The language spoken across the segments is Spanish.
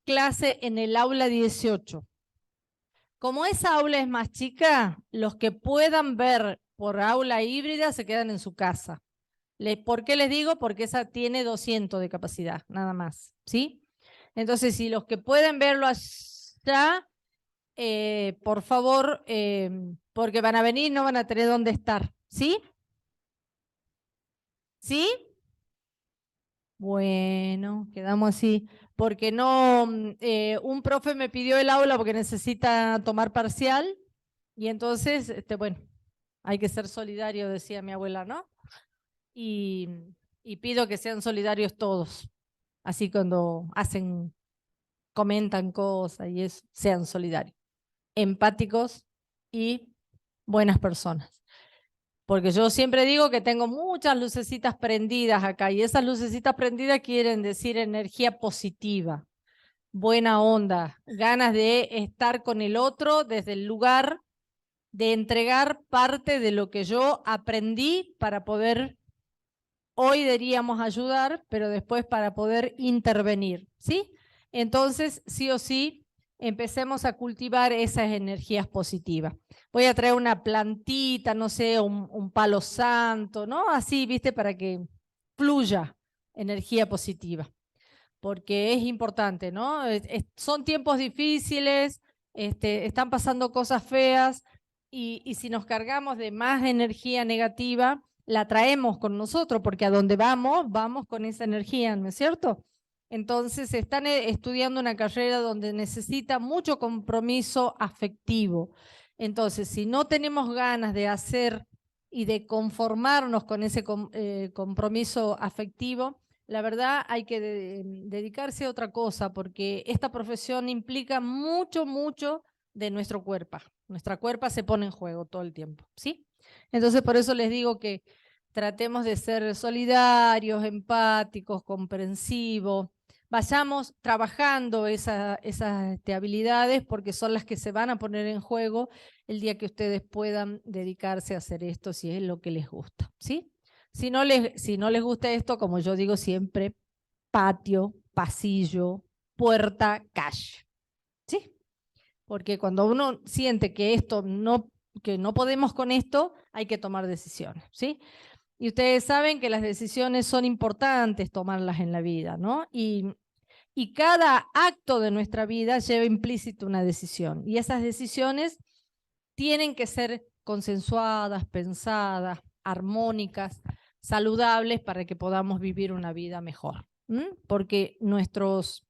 clase en el aula 18. Como esa aula es más chica, los que puedan ver por aula híbrida se quedan en su casa. ¿Por qué les digo? Porque esa tiene 200 de capacidad, nada más, ¿sí? Entonces, si los que pueden verlo allá, por favor, porque van a venir, no van a tener dónde estar, ¿sí? ¿Sí? Bueno, quedamos así. Porque no, un profe me pidió el aula porque necesita tomar parcial y entonces, bueno, hay que ser solidario, decía mi abuela, ¿no? Y, y pido que sean solidarios todos. Así cuando comentan cosas y eso, sean solidarios, empáticos y buenas personas. Porque yo siempre digo que tengo muchas lucecitas prendidas acá y esas lucecitas prendidas quieren decir energía positiva, buena onda, ganas de estar con el otro desde el lugar de entregar parte de lo que yo aprendí para poder, hoy diríamos ayudar, pero después para poder intervenir, ¿sí? Entonces, sí o sí, empecemos a cultivar esas energías positivas. Voy a traer una plantita, no sé, un palo santo, ¿no? Así, ¿viste? Para que fluya energía positiva. Porque es importante, ¿no? Son tiempos difíciles, están pasando cosas feas y si nos cargamos de más energía negativa, la traemos con nosotros, porque a donde vamos, vamos con esa energía, ¿no es cierto? Entonces están estudiando una carrera donde necesita mucho compromiso afectivo. Entonces, si no tenemos ganas de hacer y de conformarnos con ese compromiso afectivo, la verdad hay que dedicarse a otra cosa, porque esta profesión implica mucho, mucho de nuestro cuerpo. Nuestra cuerpo se pone en juego todo el tiempo, ¿sí? Entonces, por eso les digo que tratemos de ser solidarios, empáticos, comprensivos. Vayamos trabajando esas habilidades, porque son las que se van a poner en juego el día que ustedes puedan dedicarse a hacer esto, si es lo que les gusta, ¿sí? Si no les gusta esto, como yo digo siempre, patio, pasillo, puerta, calle, ¿sí? Porque cuando uno siente que no podemos con esto, hay que tomar decisiones, ¿sí? Y ustedes saben que las decisiones son importantes tomarlas en la vida, ¿no? Y cada acto de nuestra vida lleva implícito una decisión. Y esas decisiones tienen que ser consensuadas, pensadas, armónicas, saludables para que podamos vivir una vida mejor. Porque nuestros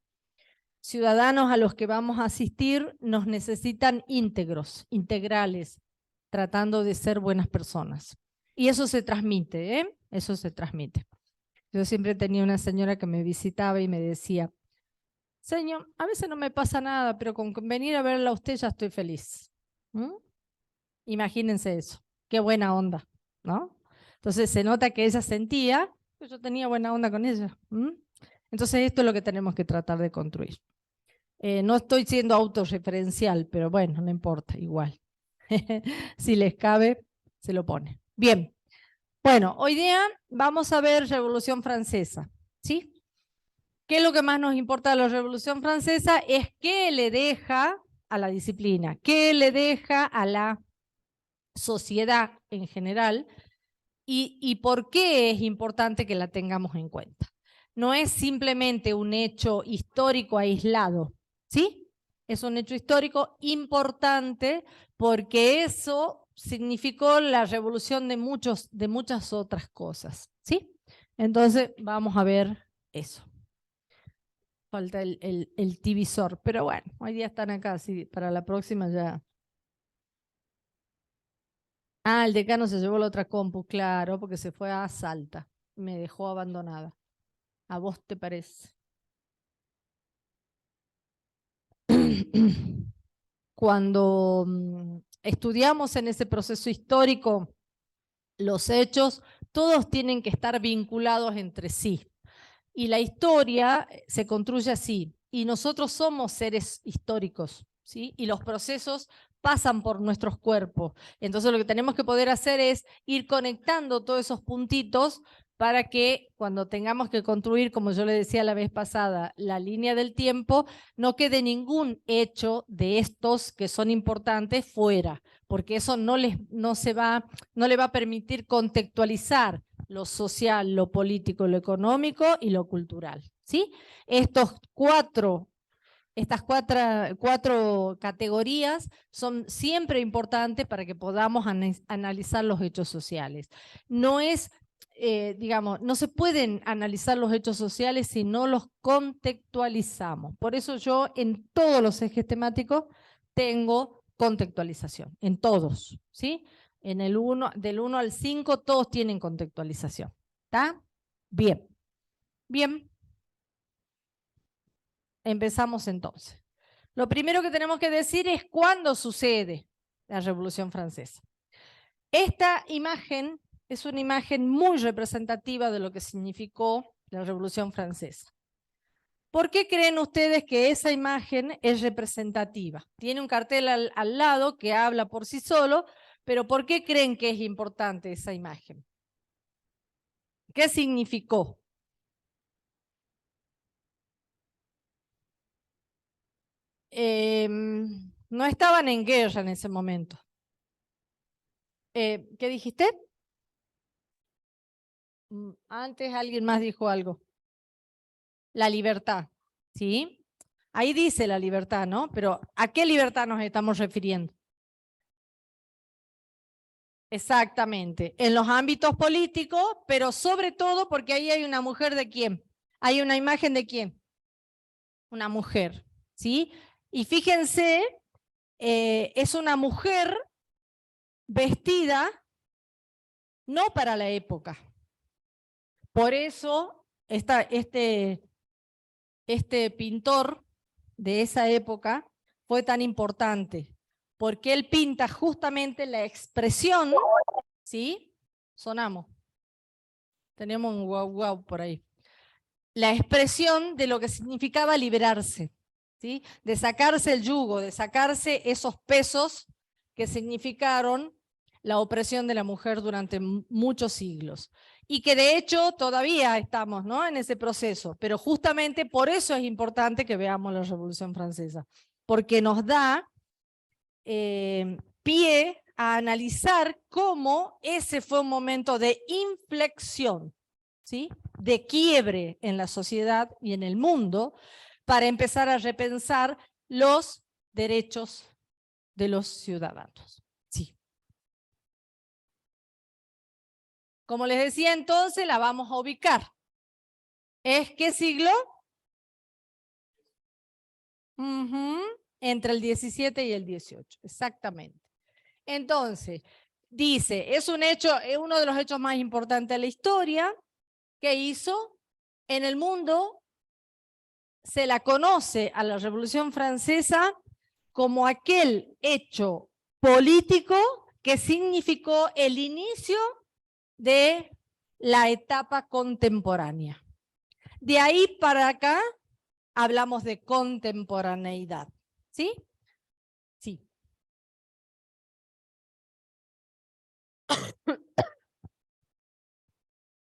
ciudadanos a los que vamos a asistir nos necesitan íntegros, integrales, tratando de ser buenas personas. Y eso se transmite, ¿eh? Eso se transmite. Yo siempre tenía una señora que me visitaba y me decía: señor, a veces no me pasa nada, pero con venir a verla a usted ya estoy feliz. Imagínense eso, qué buena onda, ¿no? Entonces se nota que ella sentía que yo tenía buena onda con ella. Entonces esto es lo que tenemos que tratar de construir. No estoy siendo autorreferencial, pero bueno, no importa, igual. Si les cabe, se lo pone. Bien, bueno, hoy día vamos a ver Revolución Francesa, ¿sí? ¿Qué es lo que más nos importa de la Revolución Francesa? Es qué le deja a la disciplina, qué le deja a la sociedad en general y por qué es importante que la tengamos en cuenta. No es simplemente un hecho histórico aislado, ¿sí? Es un hecho histórico importante porque eso significó la revolución de muchas otras cosas, ¿sí? Entonces vamos a ver eso. Falta el divisor, pero bueno, hoy día están acá, así para la próxima ya. Ah, el decano se llevó la otra compu, claro, porque se fue a Salta. Me dejó abandonada. ¿A vos te parece? Cuando estudiamos en ese proceso histórico los hechos, todos tienen que estar vinculados entre sí. Y la historia se construye así. Y nosotros somos seres históricos, ¿sí? Y los procesos pasan por nuestros cuerpos. Entonces lo que tenemos que poder hacer es ir conectando todos esos puntitos para que cuando tengamos que construir, como yo le decía la vez pasada, la línea del tiempo, no quede ningún hecho de estos que son importantes fuera, porque eso no le va a permitir contextualizar lo social, lo político, lo económico y lo cultural, ¿sí? Estas cuatro categorías son siempre importantes para que podamos analizar los hechos sociales. No es, digamos, no se pueden analizar los hechos sociales si no los contextualizamos. Por eso yo en todos los ejes temáticos tengo contextualización, en todos, ¿sí? En el del 1 al 5 todos tienen contextualización. ¿Está? Bien. Bien. Empezamos entonces. Lo primero que tenemos que decir es cuándo sucede la Revolución Francesa. Esta imagen es una imagen muy representativa de lo que significó la Revolución Francesa. ¿Por qué creen ustedes que esa imagen es representativa? Tiene un cartel al lado que habla por sí solo, pero ¿por qué creen que es importante esa imagen? ¿Qué significó? No estaban en guerra en ese momento. ¿Qué dijiste? Antes alguien más dijo algo. La libertad, ¿sí? Ahí dice la libertad, ¿no? Pero ¿a qué libertad nos estamos refiriendo? Exactamente, en los ámbitos políticos, pero sobre todo porque ahí hay una mujer de quién. Hay una imagen de quién. Una mujer, ¿sí? Y fíjense, es una mujer vestida no para la época. Por eso este pintor de esa época fue tan importante, porque él pinta justamente la expresión, ¿sí? Sonamos. Tenemos un guau guau por ahí. La expresión de lo que significaba liberarse, ¿sí? De sacarse el yugo, de sacarse esos pesos que significaron la opresión de la mujer durante muchos siglos. Y que de hecho todavía estamos, ¿no?, en ese proceso, pero justamente por eso es importante que veamos la Revolución Francesa, porque nos da pie a analizar cómo ese fue un momento de inflexión, ¿sí?, de quiebre en la sociedad y en el mundo, para empezar a repensar los derechos de los ciudadanos. Sí. Como les decía entonces, la vamos a ubicar. ¿Es qué siglo? Entre el 17 y el 18, exactamente. Entonces, dice, es un hecho, es uno de los hechos más importantes de la historia que hizo en el mundo. Se la conoce a la Revolución Francesa como aquel hecho político que significó el inicio de la etapa contemporánea. De ahí para acá hablamos de contemporaneidad, ¿sí? Sí.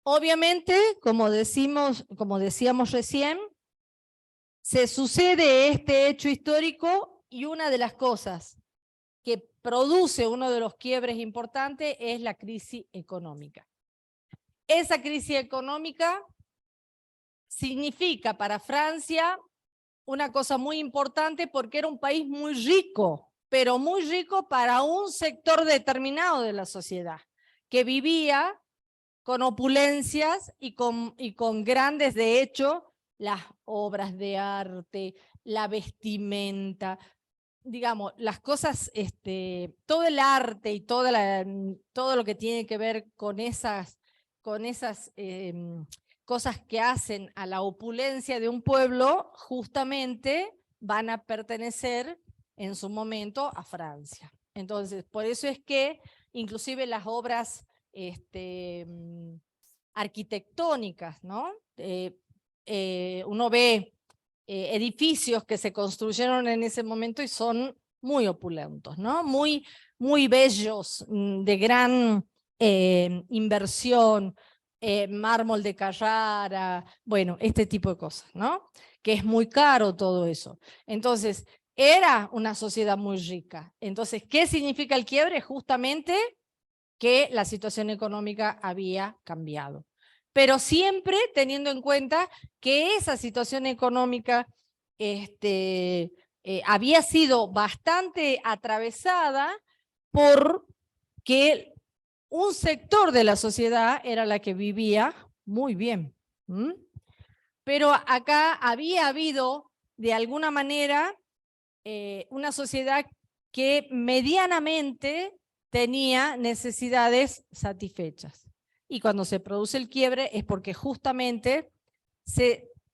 Obviamente, como decíamos recién, se sucede este hecho histórico y una de las cosas que produce uno de los quiebres importantes es la crisis económica. Esa crisis económica significa para Francia una cosa muy importante porque era un país muy rico, pero muy rico para un sector determinado de la sociedad, que vivía con opulencias y con grandes, de hecho, las obras de arte, la vestimenta, digamos, las cosas, todo el arte y todo lo que tiene que ver con esas cosas que hacen a la opulencia de un pueblo, justamente van a pertenecer en su momento a Francia. Entonces, por eso es que inclusive las obras arquitectónicas, ¿no? Uno ve edificios que se construyeron en ese momento y son muy opulentos, ¿no? Muy bellos, de gran inversión, mármol de Carrara, bueno, este tipo de cosas, ¿no? Que es muy caro todo eso. Entonces, era una sociedad muy rica. Entonces, ¿qué significa el quiebre? Justamente que la situación económica había cambiado. Pero siempre teniendo en cuenta que esa situación económica había sido bastante atravesada por que un sector de la sociedad era la que vivía muy bien. ¿Mm? Pero acá había habido, de alguna manera, una sociedad que medianamente tenía necesidades satisfechas. Y cuando se produce el quiebre es porque justamente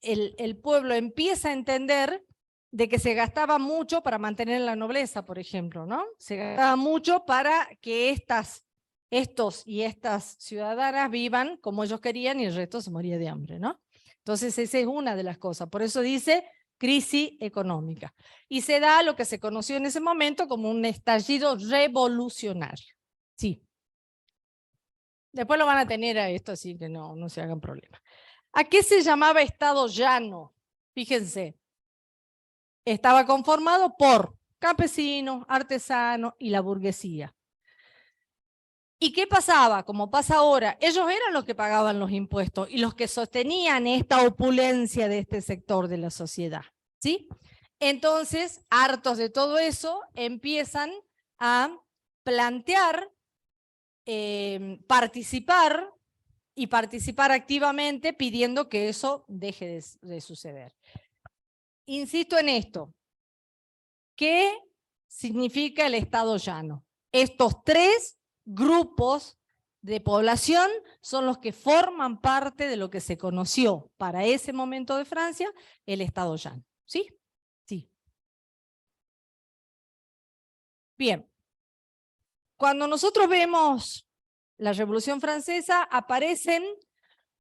el pueblo empieza a entender de que se gastaba mucho para mantener la nobleza, por ejemplo, ¿no? Se gastaba mucho para que estos y estas ciudadanas vivan como ellos querían y el resto se moría de hambre, ¿no? Entonces esa es una de las cosas. Por eso dice crisis económica. Y se da lo que se conoció en ese momento como un estallido revolucionario. Sí. Después lo van a tener a esto, así que no se hagan problema. ¿A qué se llamaba Estado llano? Fíjense. Estaba conformado por campesinos, artesanos y la burguesía. ¿Y qué pasaba? Como pasa ahora, ellos eran los que pagaban los impuestos y los que sostenían esta opulencia de este sector de la sociedad, ¿sí? Entonces, hartos de todo eso, empiezan a plantear participar y participar activamente pidiendo que eso deje de suceder. Insisto en esto. ¿Qué significa el Estado llano? Estos tres grupos de población son los que forman parte de lo que se conoció para ese momento de Francia, el Estado llano. ¿Sí? Sí. Bien. Cuando nosotros vemos la Revolución Francesa, aparecen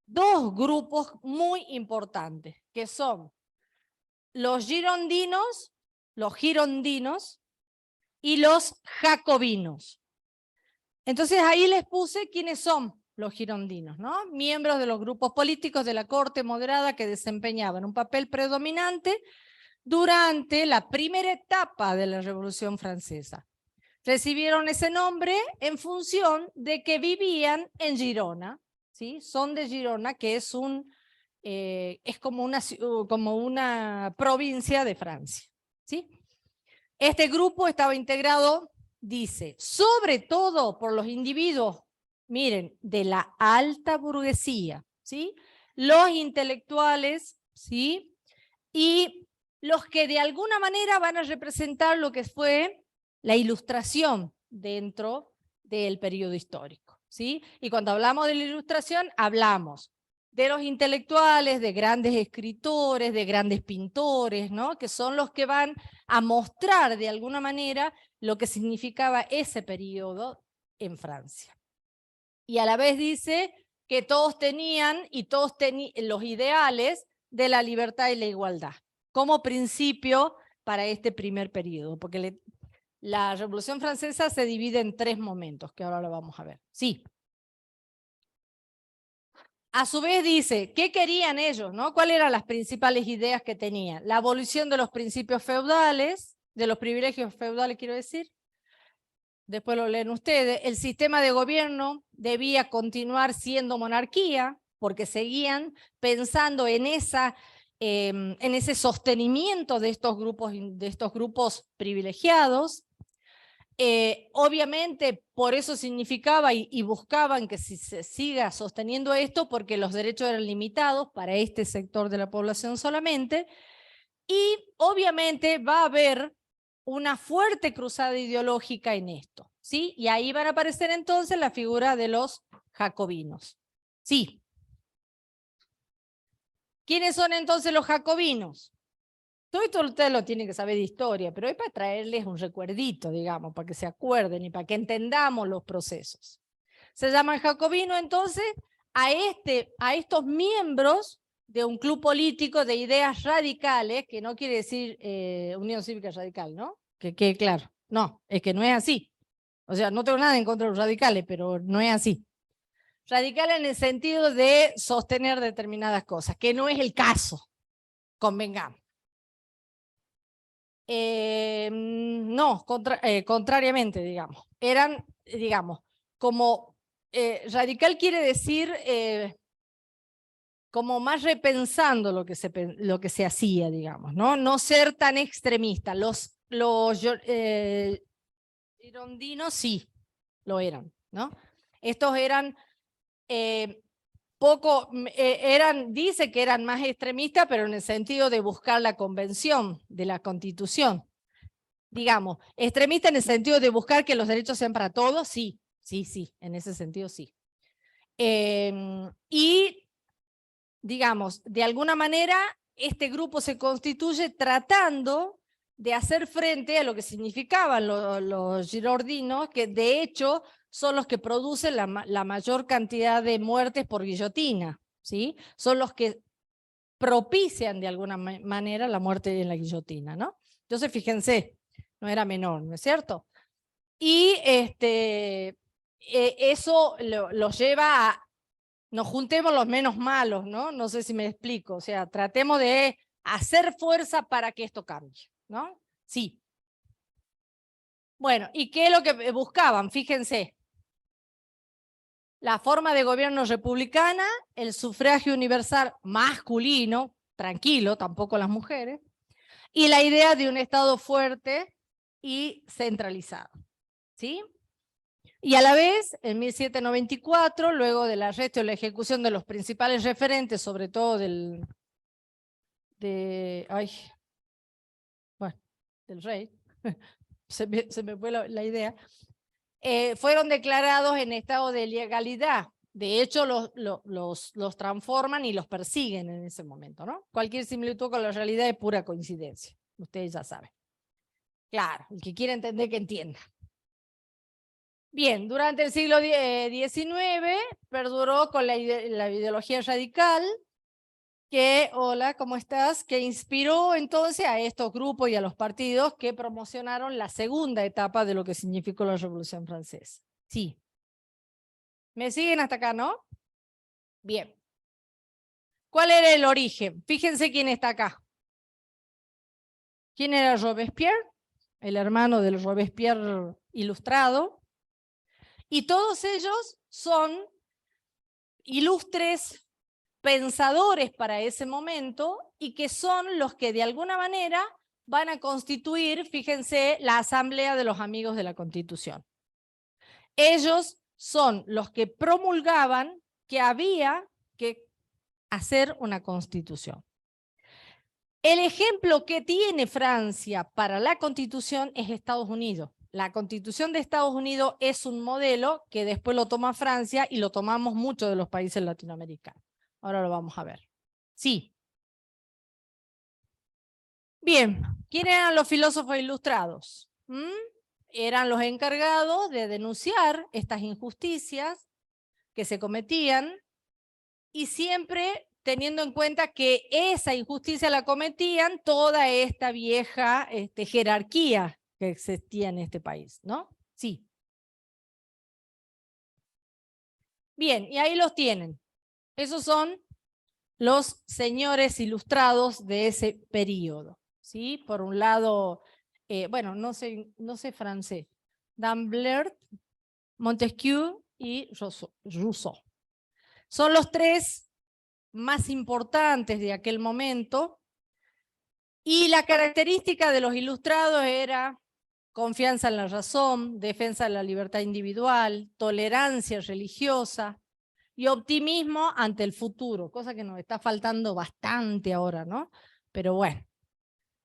dos grupos muy importantes, que son los girondinos y los jacobinos. Entonces ahí les puse quiénes son los girondinos, ¿no? Miembros de los grupos políticos de la corte moderada que desempeñaban un papel predominante durante la primera etapa de la Revolución Francesa. Recibieron ese nombre en función de que vivían en Girona, ¿sí? Son de Girona, que es como una provincia de Francia, ¿sí? Este grupo estaba integrado, dice, sobre todo por los individuos, miren, de la alta burguesía, ¿sí? Los intelectuales, ¿sí? Y los que de alguna manera van a representar lo que fue la ilustración dentro del periodo histórico, ¿sí? Y cuando hablamos de la ilustración, hablamos de los intelectuales, de grandes escritores, de grandes pintores, ¿no? Que son los que van a mostrar de alguna manera lo que significaba ese periodo en Francia. Y a la vez dice que todos tenían los ideales de la libertad y la igualdad como principio para este primer periodo, porque la Revolución Francesa se divide en tres momentos, que ahora lo vamos a ver. Sí. A su vez dice, ¿qué querían ellos? ¿No? ¿Cuáles eran las principales ideas que tenían? La abolición de los principios feudales, de los privilegios feudales, quiero decir. Después lo leen ustedes. El sistema de gobierno debía continuar siendo monarquía, porque seguían pensando en ese sostenimiento de estos grupos privilegiados. Obviamente por eso significaba y buscaban que se siga sosteniendo esto porque los derechos eran limitados para este sector de la población solamente, y obviamente va a haber una fuerte cruzada ideológica en esto, ¿sí? Y ahí van a aparecer entonces la figura de los jacobinos. Sí. ¿Quiénes son entonces los jacobinos? Todo esto ustedes lo tienen que saber de historia, pero es para traerles un recuerdito, digamos, para que se acuerden y para que entendamos los procesos. Se llaman jacobinos entonces a estos miembros de un club político de ideas radicales, que no quiere decir Unión Cívica Radical, ¿no? Que quede claro. No, es que no es así. O sea, no tengo nada en contra de los radicales, pero no es así. Radical en el sentido de sostener determinadas cosas, que no es el caso, convengamos. No, contrariamente, digamos. Eran, digamos, como radical quiere decir como más repensando lo que se hacía, digamos, ¿no? No ser tan extremista. Los girondinos sí lo eran, ¿no? Estos eran dice que eran más extremistas, pero en el sentido de buscar la convención de la Constitución. Digamos, extremista en el sentido de buscar que los derechos sean para todos, sí, en ese sentido sí. Y, digamos, de alguna manera, este grupo se constituye tratando de hacer frente a lo que significaban los girordinos, que de hecho son los que producen la mayor cantidad de muertes por guillotina, ¿sí? Son los que propician de alguna manera la muerte en la guillotina, ¿no? Entonces, fíjense, no era menor, ¿no es cierto? Y eso los lleva a, nos juntemos los menos malos, ¿no? No sé si me explico, o sea, tratemos de hacer fuerza para que esto cambie, ¿no? Sí. Bueno, ¿y qué es lo que buscaban? Fíjense. La forma de gobierno republicana, el sufragio universal masculino, tranquilo, tampoco las mujeres, y la idea de un Estado fuerte y centralizado, ¿sí? Y a la vez, en 1794, luego del arresto y la ejecución de los principales referentes, sobre todo del rey, se me fue la idea, fueron declarados en estado de ilegalidad. De hecho, los transforman y los persiguen en ese momento, ¿no? Cualquier similitud con la realidad es pura coincidencia. Ustedes ya saben. Claro, el que quiera entender, que entienda. Bien, durante el siglo XIX perduró con la ideología radical, hola, ¿cómo estás? Que inspiró entonces a estos grupos y a los partidos que promocionaron la segunda etapa de lo que significó la Revolución Francesa. Sí. ¿Me siguen hasta acá, no? Bien. ¿Cuál era el origen? Fíjense quién está acá. ¿Quién era Robespierre? El hermano del Robespierre ilustrado. Y todos ellos son ilustres pensadores para ese momento y que son los que de alguna manera van a constituir, fíjense, la Asamblea de los Amigos de la Constitución. Ellos son los que promulgaban que había que hacer una constitución. El ejemplo que tiene Francia para la constitución es Estados Unidos. La constitución de Estados Unidos es un modelo que después lo toma Francia y lo tomamos muchos de los países latinoamericanos. Ahora lo vamos a ver. Sí. Bien, ¿quiénes eran los filósofos ilustrados? Eran los encargados de denunciar estas injusticias que se cometían y siempre teniendo en cuenta que esa injusticia la cometían toda esta vieja jerarquía que existía en este país, ¿no? Sí. Bien, y ahí los tienen. Esos son los señores ilustrados de ese periodo, ¿sí? Por un lado, bueno, no sé francés, D'Alembert, Montesquieu y Rousseau. Son los tres más importantes de aquel momento, y la característica de los ilustrados era confianza en la razón, defensa de la libertad individual, tolerancia religiosa y optimismo ante el futuro, cosa que nos está faltando bastante ahora, ¿no? Pero bueno.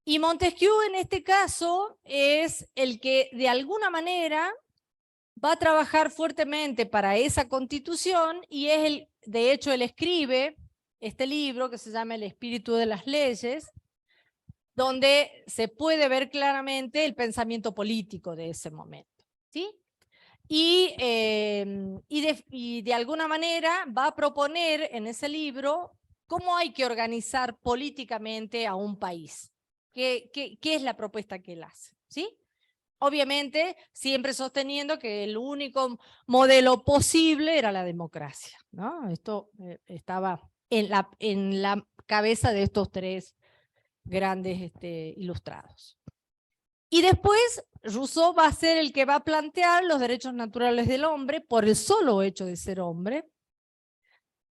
Y Montesquieu en este caso es el que de alguna manera va a trabajar fuertemente para esa constitución y es de hecho él escribe este libro que se llama El espíritu de las leyes, donde se puede ver claramente el pensamiento político de ese momento, ¿sí? Y de alguna manera va a proponer en ese libro cómo hay que organizar políticamente a un país. ¿Qué es la propuesta que él hace? ¿Sí? obviamente siempre sosteniendo que el único modelo posible era la democracia, ¿no? Esto estaba en la cabeza de estos tres grandes ilustrados. Y después Rousseau va a ser el que va a plantear los derechos naturales del hombre por el solo hecho de ser hombre,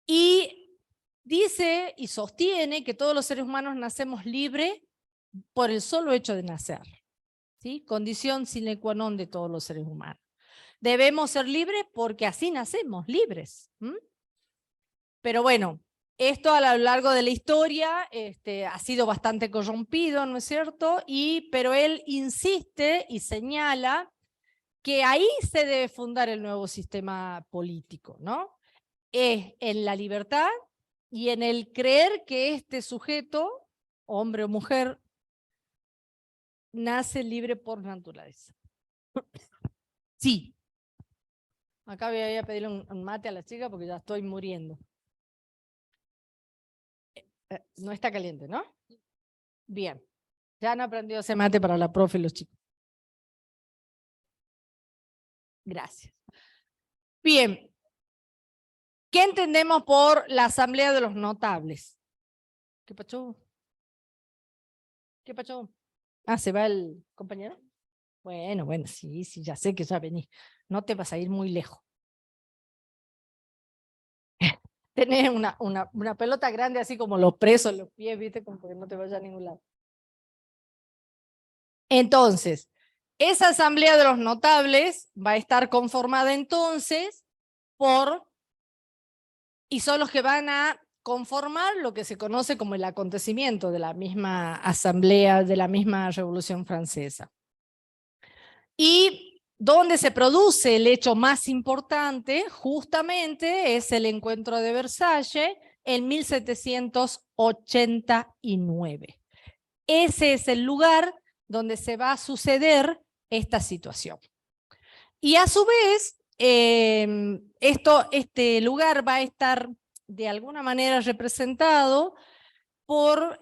y dice y sostiene que todos los seres humanos nacemos libres por el solo hecho de nacer, ¿sí? Condición sine qua non de todos los seres humanos. Debemos ser libres porque así nacemos, libres. Pero bueno, esto a lo largo de la historia ha sido bastante corrompido, ¿no es cierto? Pero él insiste y señala que ahí se debe fundar el nuevo sistema político, ¿no? Es en la libertad y en el creer que este sujeto, hombre o mujer, nace libre por naturaleza. Sí. Acá voy a pedirle un mate a la chica porque ya estoy muriendo. No está caliente, ¿no? Bien. Ya han aprendido ese mate para la profe y los chicos. Gracias. Bien. ¿Qué entendemos por la Asamblea de los Notables? ¿Qué pasó? ¿Qué pasó? Ah, ¿se va el compañero? Bueno, sí, ya sé que ya venís. No te vas a ir muy lejos. Tenés una pelota grande así como los presos, los pies, ¿viste? Como que no te vayas a ningún lado. Entonces, esa Asamblea de los Notables va a estar conformada entonces y son los que van a conformar lo que se conoce como el acontecimiento de la misma Asamblea, de la misma Revolución Francesa. Y donde se produce el hecho más importante, justamente, es el encuentro de Versalles en 1789. Ese es el lugar donde se va a suceder esta situación. Y a su vez, este lugar va a estar de alguna manera representado por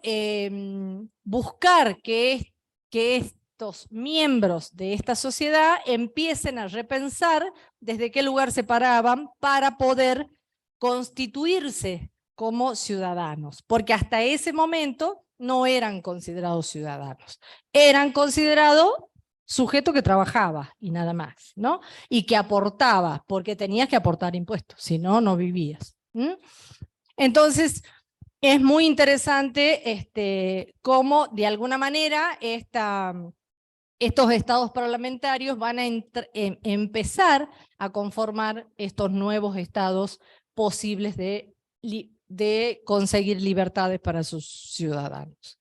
buscar que estos miembros de esta sociedad empiecen a repensar desde qué lugar se paraban para poder constituirse como ciudadanos, porque hasta ese momento no eran considerados ciudadanos, eran considerados sujeto que trabajaba y nada más, ¿no? Y que aportaba, porque tenías que aportar impuestos, si no, no vivías. Entonces, es muy interesante cómo de alguna manera estos estados parlamentarios van a empezar a conformar estos nuevos estados posibles de conseguir libertades para sus ciudadanos.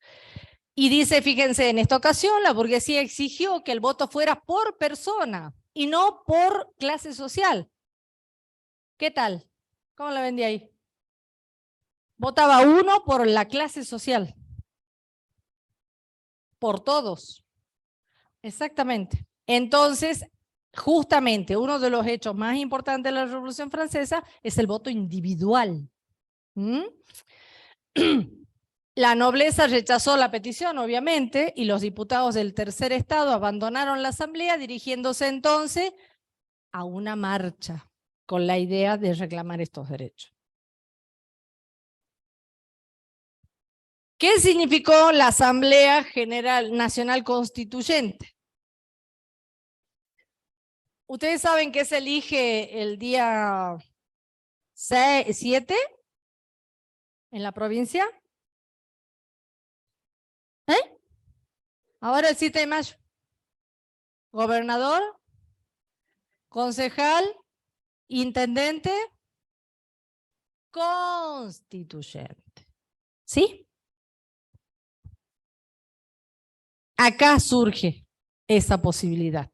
Y dice, fíjense, en esta ocasión la burguesía exigió que el voto fuera por persona y no por clase social. ¿Qué tal? ¿Cómo la vendí ahí? Votaba uno por la clase social. Por todos. Exactamente. Entonces, justamente uno de los hechos más importantes de la Revolución Francesa es el voto individual. La nobleza rechazó la petición, obviamente, y los diputados del tercer estado abandonaron la asamblea, dirigiéndose entonces a una marcha con la idea de reclamar estos derechos. ¿Qué significó la Asamblea General Nacional Constituyente? ¿Ustedes saben que se elige el día 7 en la provincia? Ahora el 7 de mayo. Gobernador, concejal, intendente, constituyente. ¿Sí? Acá surge esa posibilidad.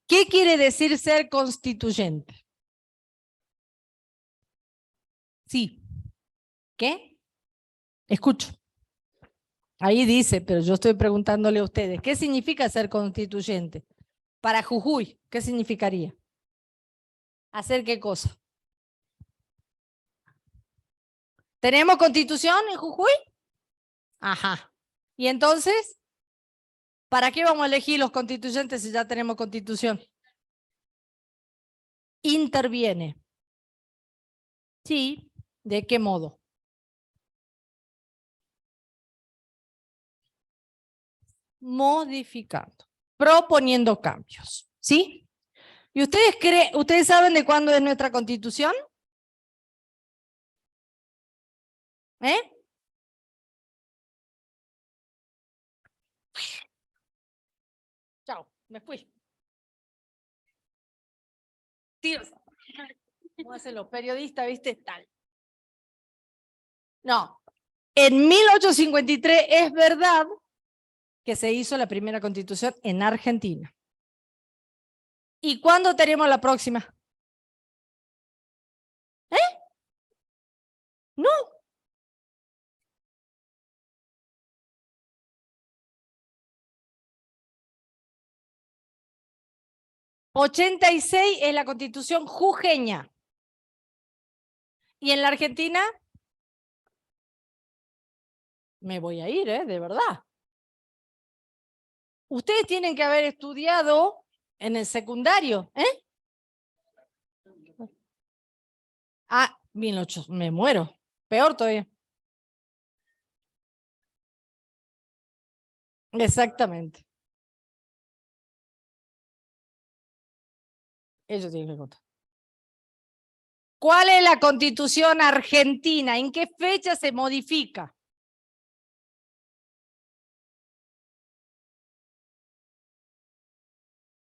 ¿Qué quiere decir ser constituyente? Sí. ¿Qué? Escucho. Ahí dice, pero yo estoy preguntándole a ustedes, ¿qué significa ser constituyente? Para Jujuy, ¿qué significaría? ¿Hacer qué cosa? ¿Tenemos constitución en Jujuy? Ajá. ¿Y entonces? ¿Para qué vamos a elegir los constituyentes si ya tenemos constitución? Interviene. Sí, ¿de qué modo? Modificando, proponiendo cambios, ¿sí? ¿Y ustedes saben de cuándo es nuestra constitución? ¿Eh? Chao, me fui. Tíos, ¿cómo hacen los periodistas, viste? Tal. No, en 1853 es verdad que se hizo la primera constitución en Argentina. ¿Y cuándo tenemos la próxima? ¿Eh? No. 86 es la constitución jujeña. ¿Y en la Argentina? Me voy a ir, de verdad. Ustedes tienen que haber estudiado en el secundario, Ah, 1800, me muero. Peor todavía. Exactamente. Ellos tienen que contar. ¿Cuál es la constitución argentina? ¿En qué fecha se modifica?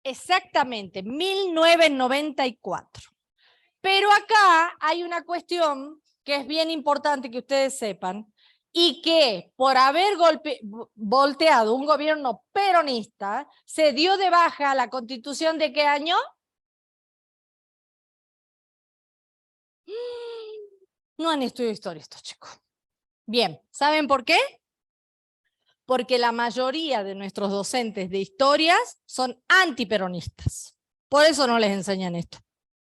Exactamente, 1994. Pero acá hay una cuestión que es bien importante que ustedes sepan, y que por haber volteado un gobierno peronista, se dio de baja la constitución ¿de qué año? No han estudiado historia estos chicos. Bien, ¿saben por qué? Porque la mayoría de nuestros docentes de historias son antiperonistas. Por eso no les enseñan esto.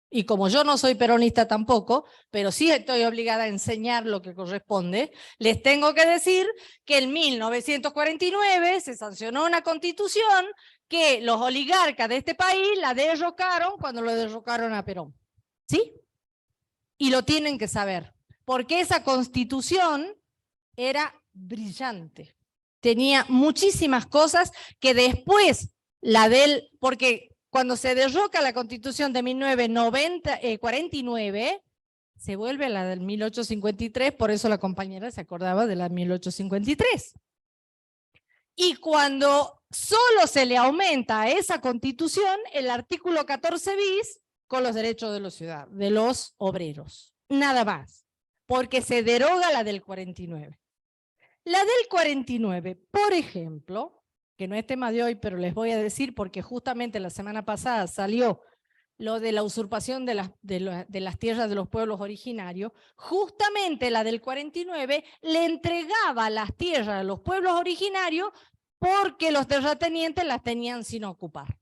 Y como yo no soy peronista tampoco, pero sí estoy obligada a enseñar lo que corresponde, les tengo que decir que en 1949 se sancionó una constitución que los oligarcas de este país la derrocaron cuando lo derrocaron a Perón. ¿Sí? Y lo tienen que saber, porque esa constitución era brillante. Tenía muchísimas cosas que después porque cuando se derroca la constitución de 1949, se vuelve a la del 1853, por eso la compañera se acordaba de la 1853. Y cuando solo se le aumenta a esa constitución el artículo 14 bis con los derechos de de los obreros. Nada más, porque se deroga la del 49. La del 49, por ejemplo, que no es tema de hoy, pero les voy a decir porque justamente la semana pasada salió lo de la usurpación de las tierras de los pueblos originarios, justamente la del 49 le entregaba las tierras a los pueblos originarios porque los terratenientes las tenían sin ocupar,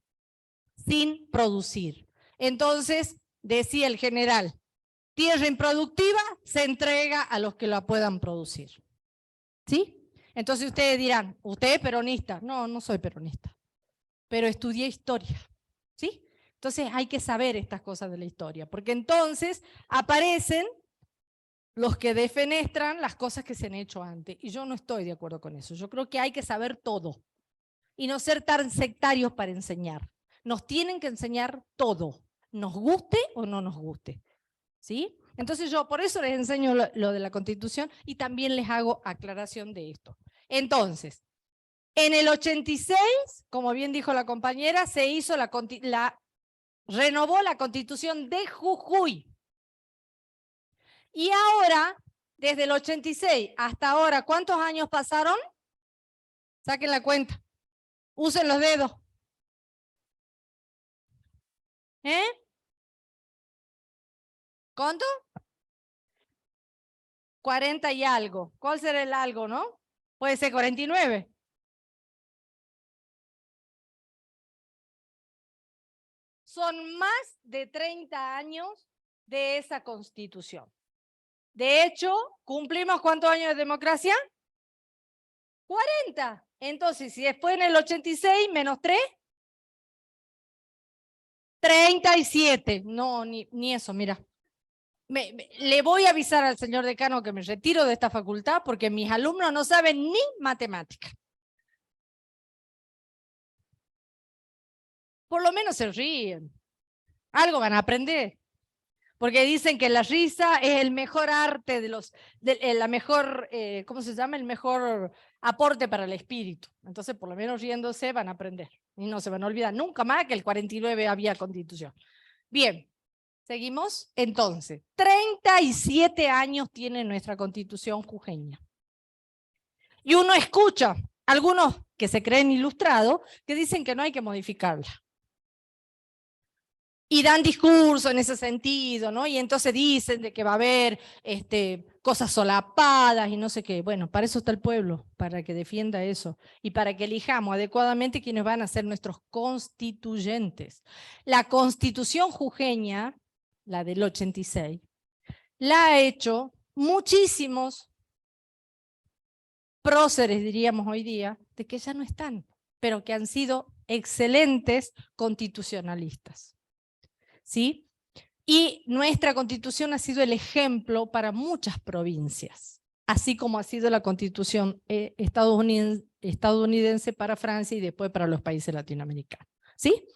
sin producir. Entonces, decía el general, tierra improductiva se entrega a los que la puedan producir. ¿Sí? Entonces ustedes dirán, ¿usted es peronista? No, no soy peronista, pero estudié historia. ¿Sí? Entonces hay que saber estas cosas de la historia, porque entonces aparecen los que defenestran las cosas que se han hecho antes. Y yo no estoy de acuerdo con eso. Yo creo que hay que saber todo y no ser tan sectarios para enseñar. Nos tienen que enseñar todo, nos guste o no nos guste. ¿Sí? Entonces yo por eso les enseño lo de la Constitución y también les hago aclaración de esto. Entonces, en el 86, como bien dijo la compañera, se hizo renovó la Constitución de Jujuy. Y ahora, desde el 86 hasta ahora, ¿cuántos años pasaron? Saquen la cuenta. Usen los dedos. ¿Cuánto? 40 y algo. ¿Cuál será el algo, no? Puede ser 49. Son más de 30 años de esa constitución. De hecho, ¿cumplimos cuántos años de democracia? 40. Entonces, si después en el 86 menos 3, 37. No, ni eso, mira. Le voy a avisar al señor decano que me retiro de esta facultad porque mis alumnos no saben ni matemática. Por lo menos se ríen. Algo van a aprender. Porque dicen que la risa es el mejor arte la mejor, ¿cómo se llama? El mejor aporte para el espíritu. Entonces, por lo menos riéndose van a aprender. Y no se van a olvidar nunca más que el 49 había constitución. Bien, seguimos. Entonces, 37 años tiene nuestra constitución jujeña. Y uno escucha algunos que se creen ilustrados que dicen que no hay que modificarla. Y dan discurso en ese sentido, ¿no? Y entonces dicen de que va a haber cosas solapadas y no sé qué. Bueno, para eso está el pueblo, para que defienda eso. Y para que elijamos adecuadamente quienes van a ser nuestros constituyentes. La constitución jujeña, la del 86, la ha hecho muchísimos próceres, diríamos hoy día, de que ya no están, pero que han sido excelentes constitucionalistas. ¿Sí? Y nuestra constitución ha sido el ejemplo para muchas provincias, así como ha sido la constitución estadounidense para Francia y después para los países latinoamericanos. ¿Sí?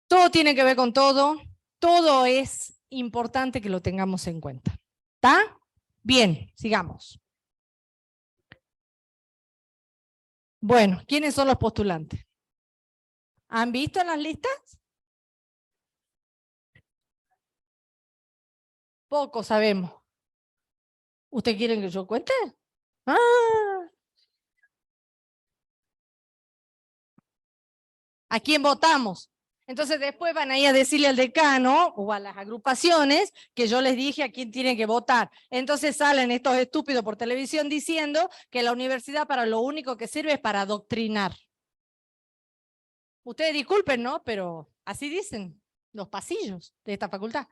Todo tiene que ver con todo, todo es importante que lo tengamos en cuenta. ¿Está? Bien, sigamos. Bueno, ¿quiénes son los postulantes? ¿Han visto en las listas? Poco sabemos. ¿Usted quiere que yo cuente? ¿A quién votamos? Entonces después van a ir a decirle al decano o a las agrupaciones que yo les dije a quién tienen que votar. Entonces salen estos estúpidos por televisión diciendo que la universidad para lo único que sirve es para adoctrinar. Ustedes disculpen, ¿no? Pero así dicen los pasillos de esta facultad.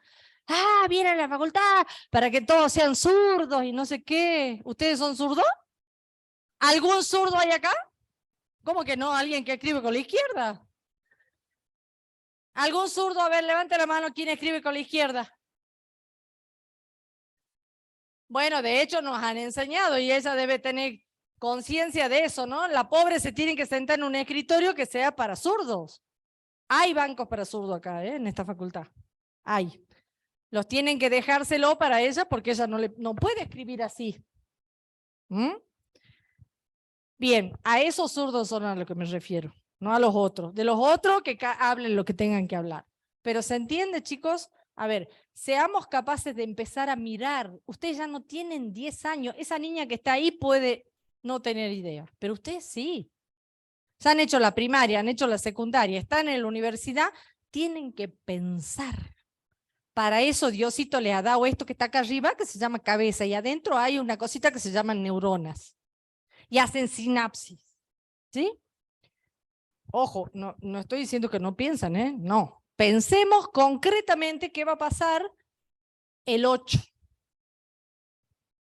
Ah, vienen a la facultad para que todos sean zurdos y no sé qué. ¿Ustedes son zurdos? ¿Algún zurdo hay acá? ¿Cómo que no? ¿Alguien que escribe con la izquierda? ¿Algún zurdo? A ver, levante la mano. ¿Quién escribe con la izquierda? Bueno, de hecho nos han enseñado y ella debe tener conciencia de eso, ¿no? La pobre se tiene que sentar en un escritorio que sea para zurdos. Hay bancos para zurdos acá, en esta facultad. Hay. Los tienen que dejárselo para ella porque ella no puede escribir así. ¿Mm? Bien, a esos zurdos son a los que me refiero, no a los otros. De los otros que hablen lo que tengan que hablar. Pero ¿se entiende, chicos? A ver, seamos capaces de empezar a mirar. Ustedes ya no tienen 10 años. Esa niña que está ahí puede no tener idea, pero ustedes sí. Ya han hecho la primaria, han hecho la secundaria, están en la universidad, tienen que pensar. Para eso Diosito les ha dado esto que está acá arriba, que se llama cabeza, y adentro hay una cosita que se llaman neuronas. Y hacen sinapsis. ¿Sí? Ojo, no estoy diciendo que no piensan, ¿eh? No. Pensemos concretamente qué va a pasar el 8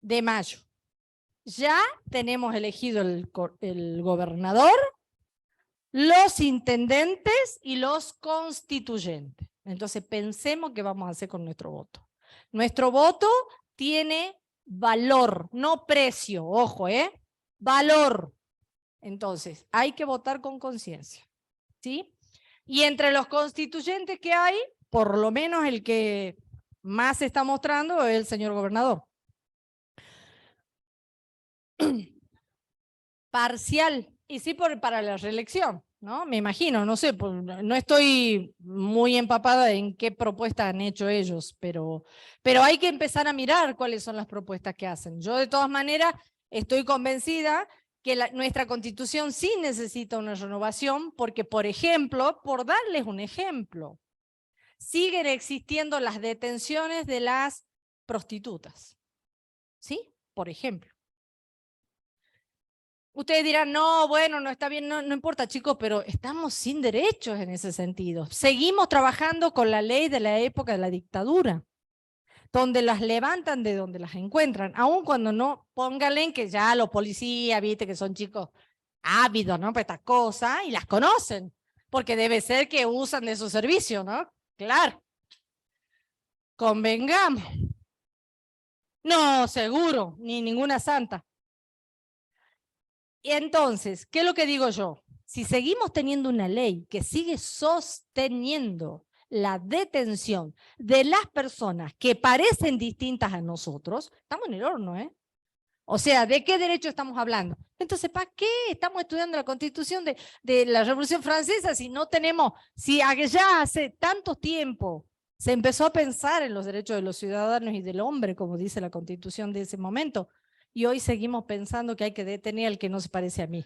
de mayo. Ya tenemos elegido el gobernador, los intendentes y los constituyentes. Entonces pensemos qué vamos a hacer con nuestro voto. Nuestro voto tiene valor, no precio, ojo, valor. Entonces, hay que votar con conciencia, ¿sí? Y entre los constituyentes que hay, por lo menos el que más se está mostrando es el señor gobernador. Parcial, y sí para la reelección, ¿no? Me imagino, no sé, no estoy muy empapada en qué propuestas han hecho ellos, pero hay que empezar a mirar cuáles son las propuestas que hacen. Yo de todas maneras estoy convencida que nuestra Constitución sí necesita una renovación porque, por ejemplo, por darles un ejemplo, siguen existiendo las detenciones de las prostitutas, ¿sí? Por ejemplo. Ustedes dirán, no, bueno, no está bien, no importa, chicos, pero estamos sin derechos en ese sentido. Seguimos trabajando con la ley de la época de la dictadura, donde las levantan de donde las encuentran, aun cuando no, pónganle que ya los policías, viste, que son chicos ávidos, ¿no? Para estas cosas y las conocen, porque debe ser que usan de su servicio, ¿no? Claro. Convengamos. No, seguro, ni ninguna santa. Y entonces, ¿qué es lo que digo yo? Si seguimos teniendo una ley que sigue sosteniendo la detención de las personas que parecen distintas a nosotros, estamos en el horno, ¿eh? O sea, ¿de qué derecho estamos hablando? Entonces, ¿para qué estamos estudiando la Constitución de la Revolución Francesa si no tenemos, si ya hace tanto tiempo se empezó a pensar en los derechos de los ciudadanos y del hombre, como dice la Constitución de ese momento, y hoy seguimos pensando que hay que detener al que no se parece a mí?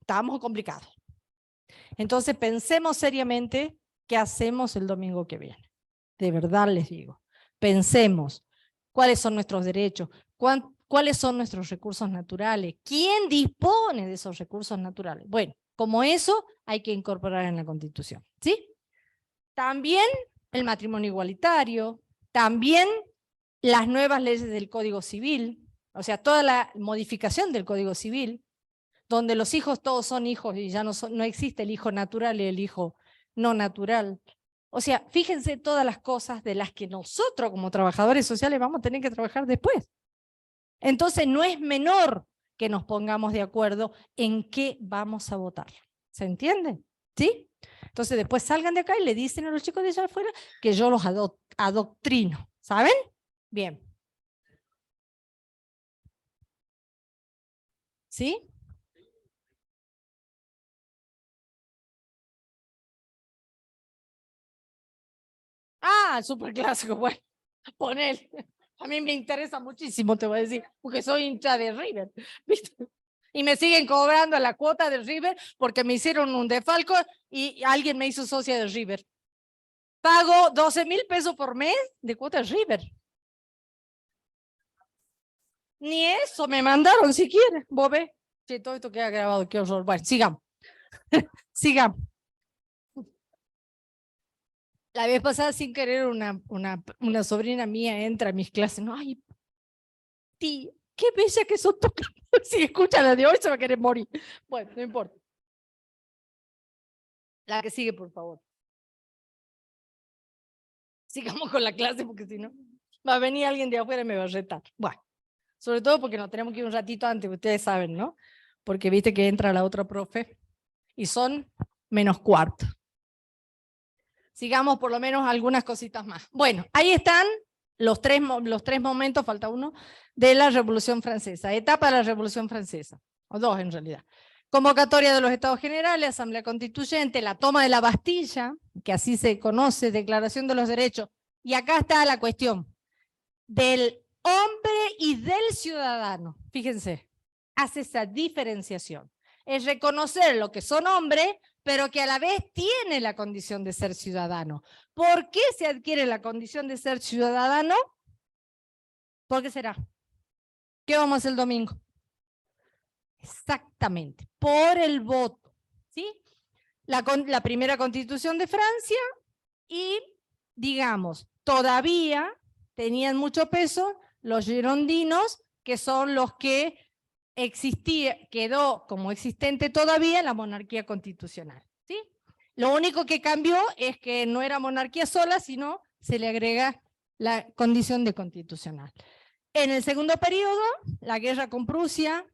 Estamos complicados. Entonces, pensemos seriamente qué hacemos el domingo que viene. De verdad les digo. Pensemos cuáles son nuestros derechos, cuáles son nuestros recursos naturales, quién dispone de esos recursos naturales. Bueno, como eso hay que incorporar en la Constitución, ¿sí? También el matrimonio igualitario, también las nuevas leyes del Código Civil, o sea, toda la modificación del Código Civil, donde los hijos todos son hijos y ya no existe el hijo natural y el hijo no natural. O sea, fíjense todas las cosas de las que nosotros como trabajadores sociales vamos a tener que trabajar después. Entonces no es menor que nos pongamos de acuerdo en qué vamos a votar. ¿Se entiende? ¿Sí? Entonces después salgan de acá y le dicen a los chicos de allá afuera que yo los adoctrino. ¿Saben? Bien. ¿Sí? Ah, súper clásico. Bueno, ponele. A mí me interesa muchísimo, te voy a decir, porque soy hincha de River, ¿viste? Y me siguen cobrando la cuota de River porque me hicieron un defalco y alguien me hizo socia de River. Pago 12.000 pesos por mes de cuota de River. Ni eso me mandaron siquiera, vos ves. Sí, todo esto queda grabado, qué horror. Bueno, sigamos. Sigamos. La vez pasada, sin querer, una sobrina mía entra a mis clases. No, ay, tía, qué bella que son tus clases. Si escucha la de hoy, se va a querer morir. Bueno, no importa. La que sigue, por favor. Sigamos con la clase, porque si no, va a venir alguien de afuera y me va a retar. Bueno, sobre todo porque nos tenemos que ir un ratito antes, ustedes saben, ¿no? Porque viste que entra la otra profe y son -4. Sigamos por lo menos algunas cositas más. Bueno, ahí están los tres momentos, falta uno, de la Revolución Francesa. Etapa de la Revolución Francesa, o dos en realidad. Convocatoria de los Estados Generales, Asamblea Constituyente, la toma de la Bastilla, que así se conoce, Declaración de los Derechos. Y acá está la cuestión del hombre y del ciudadano. Fíjense, hace esa diferenciación. Es reconocer lo que son hombres, pero que a la vez tiene la condición de ser ciudadano. ¿Por qué se adquiere la condición de ser ciudadano? ¿Por qué será? ¿Qué vamos a hacer el domingo? Exactamente, por el voto. ¿Sí? La primera constitución de Francia y, digamos, todavía tenían mucho peso los girondinos, que son los que quedó como existente todavía la monarquía constitucional. ¿Sí? Lo único que cambió es que no era monarquía sola, sino se le agrega la condición de constitucional. En el segundo periodo, la guerra con Prusia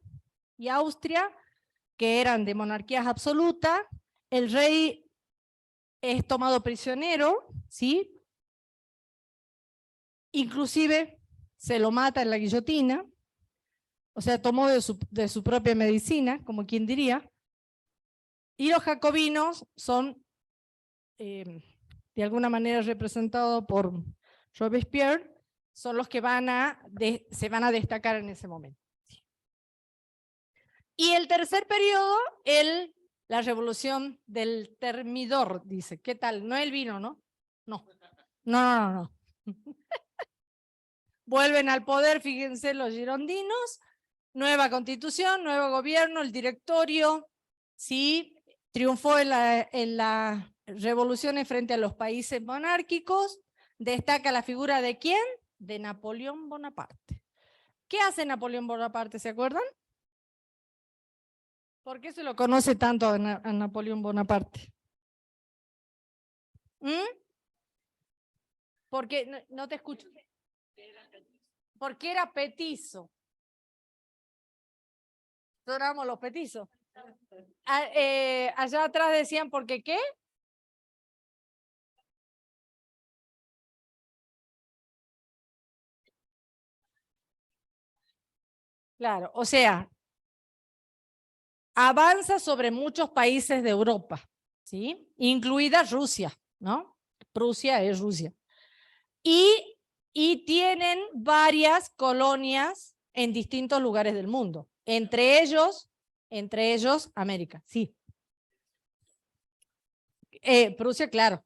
y Austria, que eran de monarquías absolutas, el rey es tomado prisionero, ¿sí? Inclusive se lo mata en la guillotina, o sea, tomó de su propia medicina, como quien diría, y los jacobinos son de alguna manera representados por Robespierre, son los que se van a destacar en ese momento. Y el tercer periodo, la revolución del termidor, dice. ¿Qué tal? No el vino, ¿no? No, no. Vuelven al poder, fíjense, los girondinos, nueva constitución, nuevo gobierno, el directorio, ¿sí? Triunfó en las revoluciones frente a los países monárquicos. Destaca la figura de ¿quién? De Napoleón Bonaparte. ¿Qué hace Napoleón Bonaparte? ¿Se acuerdan? ¿Por qué se lo conoce tanto a Napoleón Bonaparte? Porque no te escucho. Porque era petizo. Nosotros los petizos. Allá atrás decían, ¿por qué qué? Claro, o sea, avanza sobre muchos países de Europa, ¿sí? Incluida Rusia, ¿no? Prusia es Rusia. Y tienen varias colonias en distintos lugares del mundo, entre ellos América, sí. Prusia, claro.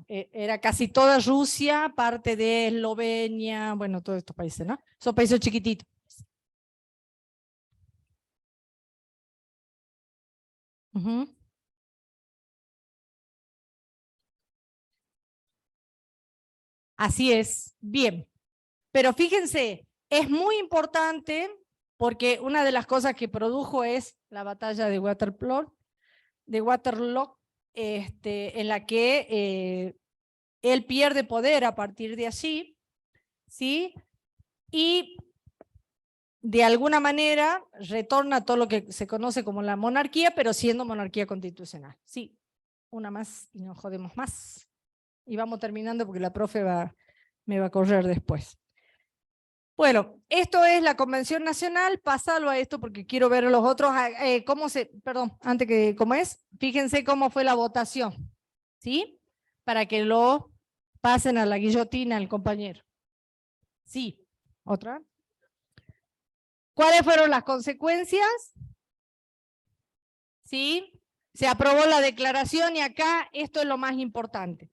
Era casi toda Rusia, parte de Eslovenia, bueno, todos estos países, ¿no? Son países chiquititos. Así es, bien. Pero fíjense, es muy importante porque una de las cosas que produjo es la batalla de Waterloo, en la que él pierde poder a partir de allí, ¿sí? Y de alguna manera retorna a todo lo que se conoce como la monarquía, pero siendo monarquía constitucional. Sí, una más y no jodemos más. Y vamos terminando porque la profe me va a correr después. Bueno, esto es la Convención Nacional, pásalo a esto porque quiero ver a los otros, ¿cómo es? Fíjense cómo fue la votación, ¿sí? Para que lo pasen a la guillotina al compañero. Sí, otra. ¿Cuáles fueron las consecuencias? ¿Sí? Se aprobó la declaración y acá esto es lo más importante.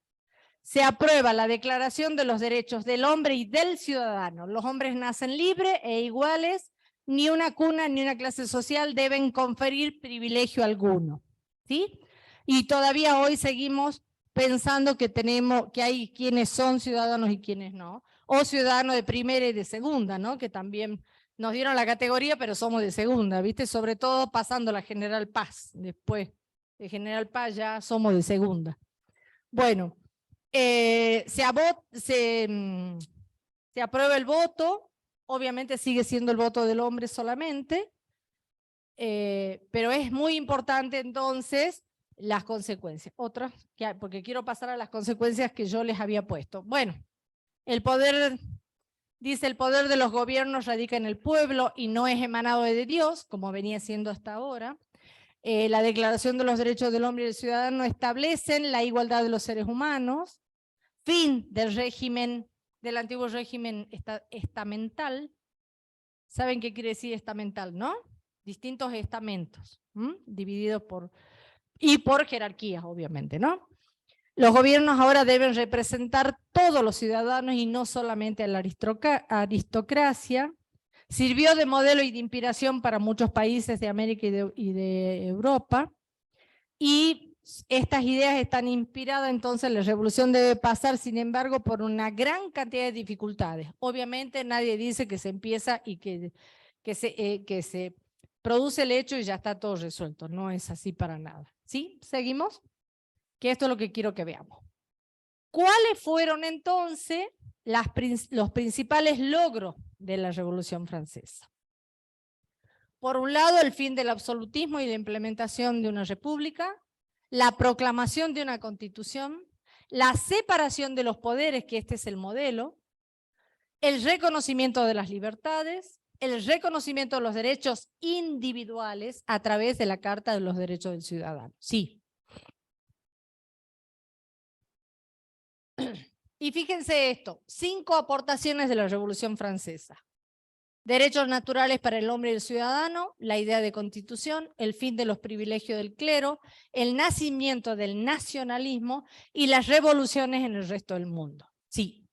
Se aprueba la Declaración de los Derechos del Hombre y del Ciudadano. Los hombres nacen libres e iguales, ni una cuna ni una clase social deben conferir privilegio alguno. ¿Sí? Y todavía hoy seguimos pensando que hay quienes son ciudadanos y quienes no, o ciudadanos de primera y de segunda, ¿no? Que también nos dieron la categoría, pero somos de segunda, ¿viste? Sobre todo pasando la General Paz, después de General Paz ya somos de segunda. Bueno, se aprueba el voto, obviamente sigue siendo el voto del hombre solamente, pero es muy importante entonces las consecuencias. Otras, porque quiero pasar a las consecuencias que yo les había puesto. Bueno, dice el poder de los gobiernos radica en el pueblo y no es emanado de Dios, como venía siendo hasta ahora. La Declaración de los Derechos del Hombre y del Ciudadano establecen la igualdad de los seres humanos, fin del antiguo régimen estamental. ¿Saben qué quiere decir estamental, no? Distintos estamentos, divididos por jerarquías, obviamente, ¿no? Los gobiernos ahora deben representar todos los ciudadanos y no solamente a la aristocracia. Sirvió de modelo y de inspiración para muchos países de América y de Europa. Y estas ideas están inspiradas, entonces la revolución debe pasar, sin embargo, por una gran cantidad de dificultades. Obviamente nadie dice que se empieza y que se produce el hecho y ya está todo resuelto. No es así para nada. ¿Sí? ¿Seguimos? Que esto es lo que quiero que veamos. ¿Cuáles fueron entonces los principales logros de la Revolución Francesa? Por un lado, el fin del absolutismo y la implementación de una república, la proclamación de una constitución, la separación de los poderes, que este es el modelo, el reconocimiento de las libertades, el reconocimiento de los derechos individuales a través de la Carta de los Derechos del Ciudadano. Sí. Y fíjense esto, 5 aportaciones de la Revolución Francesa. Derechos naturales para el hombre y el ciudadano, la idea de constitución, el fin de los privilegios del clero, el nacimiento del nacionalismo y las revoluciones en el resto del mundo. Sí.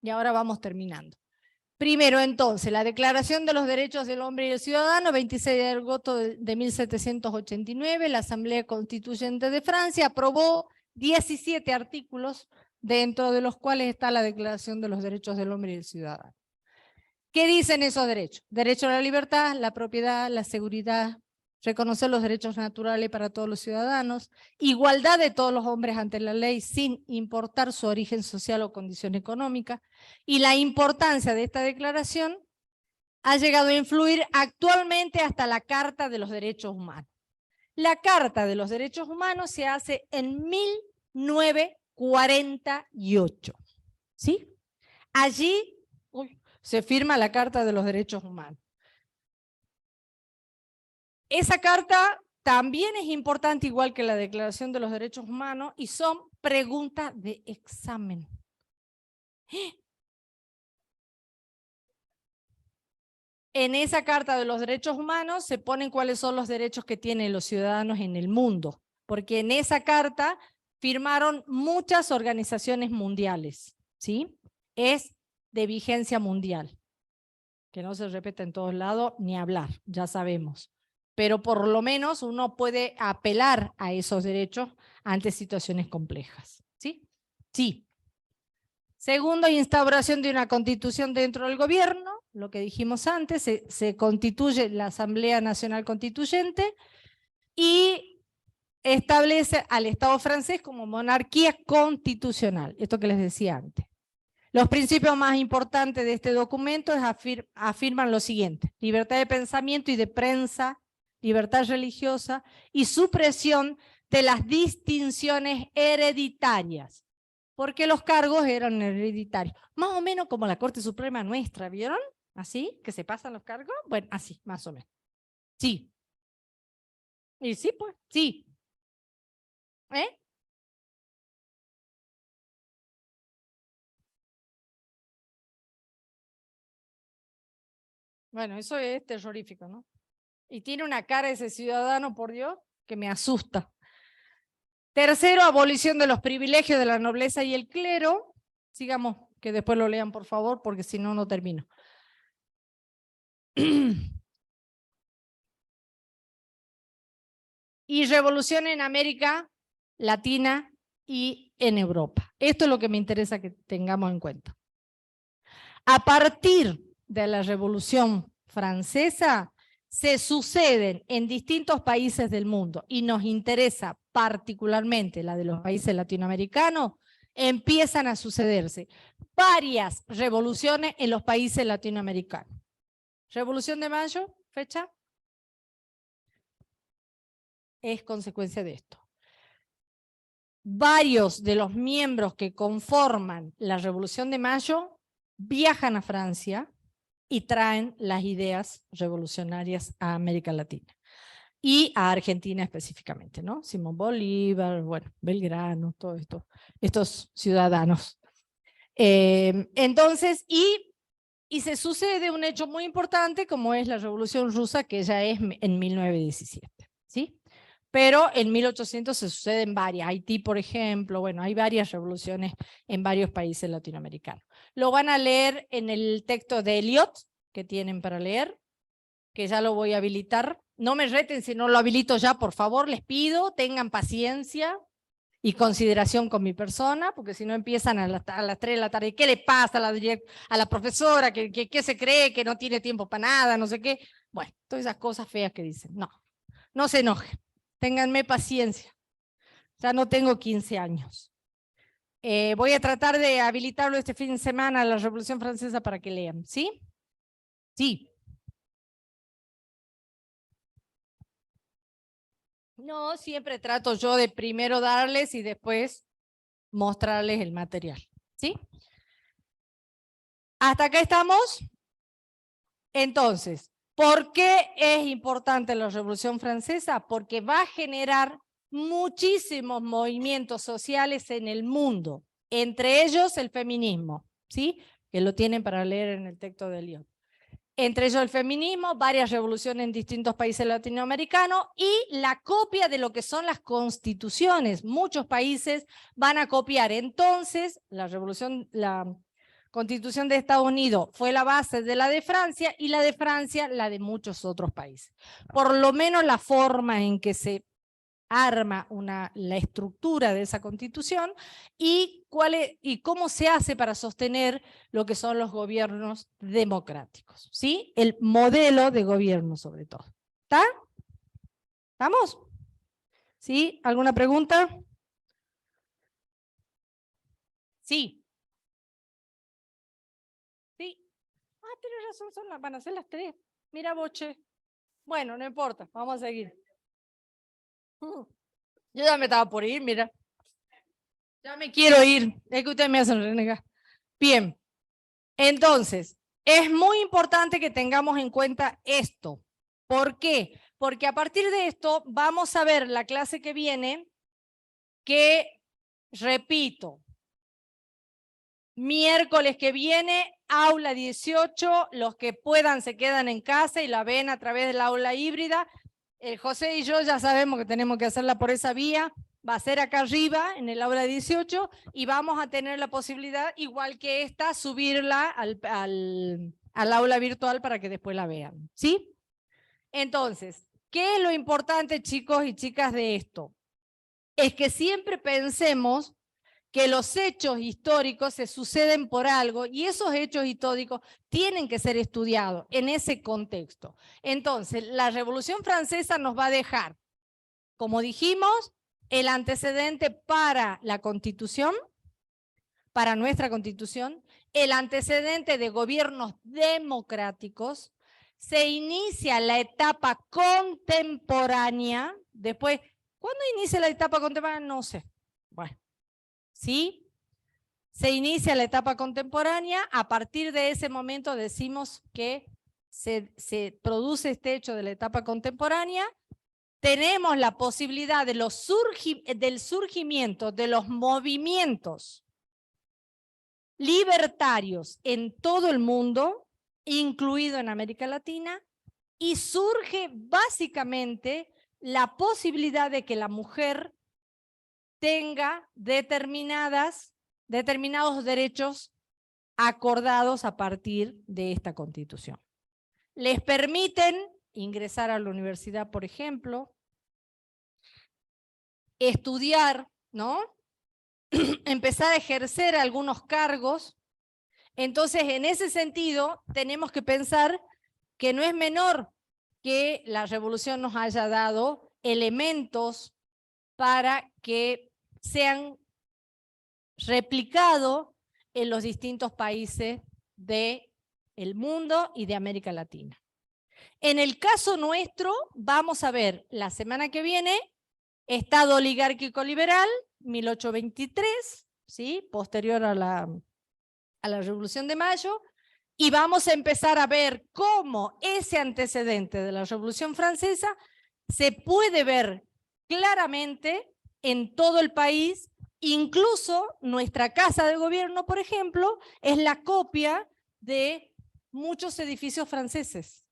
Y ahora vamos terminando. Primero, entonces, la Declaración de los Derechos del Hombre y el Ciudadano, 26 de agosto de 1789, la Asamblea Constituyente de Francia aprobó 17 artículos, dentro de los cuales está la Declaración de los Derechos del Hombre y el Ciudadano. ¿Qué dicen esos derechos? Derecho a la libertad, la propiedad, la seguridad, reconocer los derechos naturales para todos los ciudadanos, igualdad de todos los hombres ante la ley sin importar su origen social o condición económica, y la importancia de esta declaración ha llegado a influir actualmente hasta la Carta de los Derechos Humanos. La Carta de los Derechos Humanos se hace en 1948, ¿sí? Allí se firma la Carta de los Derechos Humanos. Esa carta también es importante, igual que la Declaración de los Derechos Humanos, y son preguntas de examen. En esa Carta de los Derechos Humanos se ponen cuáles son los derechos que tienen los ciudadanos en el mundo, porque en esa carta firmaron muchas organizaciones mundiales, ¿sí? Es de vigencia mundial, que no se repite en todos lados ni hablar, ya sabemos. Pero por lo menos uno puede apelar a esos derechos ante situaciones complejas, ¿sí? Sí. Segundo, instauración de una constitución dentro del gobierno, lo que dijimos antes, se constituye la Asamblea Nacional Constituyente y establece al Estado francés como monarquía constitucional, esto que les decía antes. Los principios más importantes de este documento afirman lo siguiente: libertad de pensamiento y de prensa, libertad religiosa y supresión de las distinciones hereditarias, porque los cargos eran hereditarios. Más o menos como la Corte Suprema nuestra, ¿vieron? ¿Así? ¿Que se pasan los cargos? Bueno, así, más o menos. Sí. Y sí, pues, sí. ¿Eh? Bueno, eso es terrorífico, ¿no? Y tiene una cara ese ciudadano, por Dios, que me asusta. Tercero, abolición de los privilegios de la nobleza y el clero. Sigamos, que después lo lean, por favor, porque si no, no termino. Y revolución en América Latina y en Europa. Esto es lo que me interesa que tengamos en cuenta. A partir de la Revolución Francesa, se suceden en distintos países del mundo, y nos interesa particularmente la de los países latinoamericanos, empiezan a sucederse varias revoluciones en los países latinoamericanos. Revolución de Mayo, fecha, es consecuencia de esto. Varios de los miembros que conforman la Revolución de Mayo viajan a Francia y traen las ideas revolucionarias a América Latina y a Argentina específicamente, ¿no? Simón Bolívar, bueno, Belgrano, todos estos ciudadanos. Entonces, y se sucede un hecho muy importante como es la Revolución Rusa, que ya es en 1917, ¿sí? Pero en 1800 se suceden varias. Haití, por ejemplo, bueno, hay varias revoluciones en varios países latinoamericanos. Lo van a leer en el texto de Eliot, que tienen para leer, que ya lo voy a habilitar. No me reten si no lo habilito ya, por favor, les pido, tengan paciencia y consideración con mi persona, porque si no empiezan a las 3 de la tarde, ¿qué le pasa a la profesora? ¿Qué se cree? Que no tiene tiempo para nada, no sé qué. Bueno, todas esas cosas feas que dicen. No, no se enojen. Ténganme paciencia, ya no tengo 15 años. Voy a tratar de habilitarlo este fin de semana a la Revolución Francesa para que lean, ¿sí? Sí. No, siempre trato yo de primero darles y después mostrarles el material, ¿sí? ¿Hasta acá estamos? Entonces, ¿por qué es importante la Revolución Francesa? Porque va a generar muchísimos movimientos sociales en el mundo, entre ellos el feminismo, ¿sí? Que lo tienen para leer en el texto de Eliot. Entre ellos el feminismo, varias revoluciones en distintos países latinoamericanos y la copia de lo que son las constituciones. Muchos países van a copiar. Entonces, la Constitución de Estados Unidos fue la base de la de Francia y la de Francia la de muchos otros países. Por lo menos la forma en que se arma la estructura de esa Constitución y cómo se hace para sostener lo que son los gobiernos democráticos, ¿sí? El modelo de gobierno sobre todo. ¿Está? ¿Estamos? ¿Sí? ¿Alguna pregunta? Sí. Sí. Ah, tienes razón, van a ser las 3. Mira, Boche. Bueno, no importa, vamos a seguir. Yo ya me estaba por ir, mira. Ya me quiero ir. Es que ustedes me hacen renegar. Bien. Entonces, es muy importante que tengamos en cuenta esto. ¿Por qué? Porque a partir de esto vamos a ver la clase que viene que, repito, miércoles que viene, aula 18, los que puedan se quedan en casa y la ven a través del aula híbrida. José y yo ya sabemos que tenemos que hacerla por esa vía, va a ser acá arriba en el aula 18 y vamos a tener la posibilidad, igual que esta, subirla al aula virtual para que después la vean, ¿sí? Entonces, ¿qué es lo importante, chicos y chicas, de esto? Es que siempre pensemos que los hechos históricos se suceden por algo y esos hechos históricos tienen que ser estudiados en ese contexto. Entonces, la Revolución Francesa nos va a dejar, como dijimos, el antecedente para la Constitución, para nuestra Constitución, el antecedente de gobiernos democráticos, se inicia la etapa contemporánea, después, ¿cuándo inicia la etapa contemporánea? No sé. Bueno. ¿Sí? Se inicia la etapa contemporánea, a partir de ese momento decimos que se produce este hecho de la etapa contemporánea, tenemos la posibilidad de del surgimiento de los movimientos libertarios en todo el mundo, incluido en América Latina, y surge básicamente la posibilidad de que la mujer tenga determinados derechos acordados a partir de esta Constitución. Les permiten ingresar a la universidad, por ejemplo, estudiar, ¿no? Empezar a ejercer algunos cargos. Entonces, en ese sentido, tenemos que pensar que no es menor que la revolución nos haya dado elementos para que sean replicados en los distintos países del mundo y de América Latina. En el caso nuestro, vamos a ver la semana que viene, Estado oligárquico liberal, 1823, ¿sí? Posterior a la Revolución de Mayo, y vamos a empezar a ver cómo ese antecedente de la Revolución Francesa se puede ver claramente en todo el país. Incluso nuestra Casa de Gobierno, por ejemplo, es la copia de muchos edificios franceses,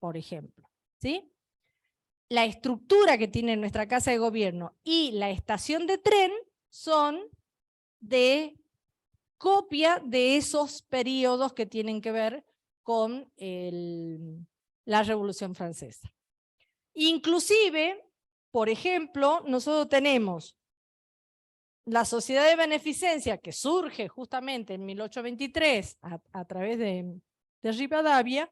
por ejemplo, ¿sí? La estructura que tiene nuestra Casa de Gobierno y la estación de tren son de copia de esos periodos que tienen que ver con la Revolución Francesa. Inclusive, por ejemplo, nosotros tenemos la Sociedad de Beneficencia, que surge justamente en 1823 a través de Rivadavia,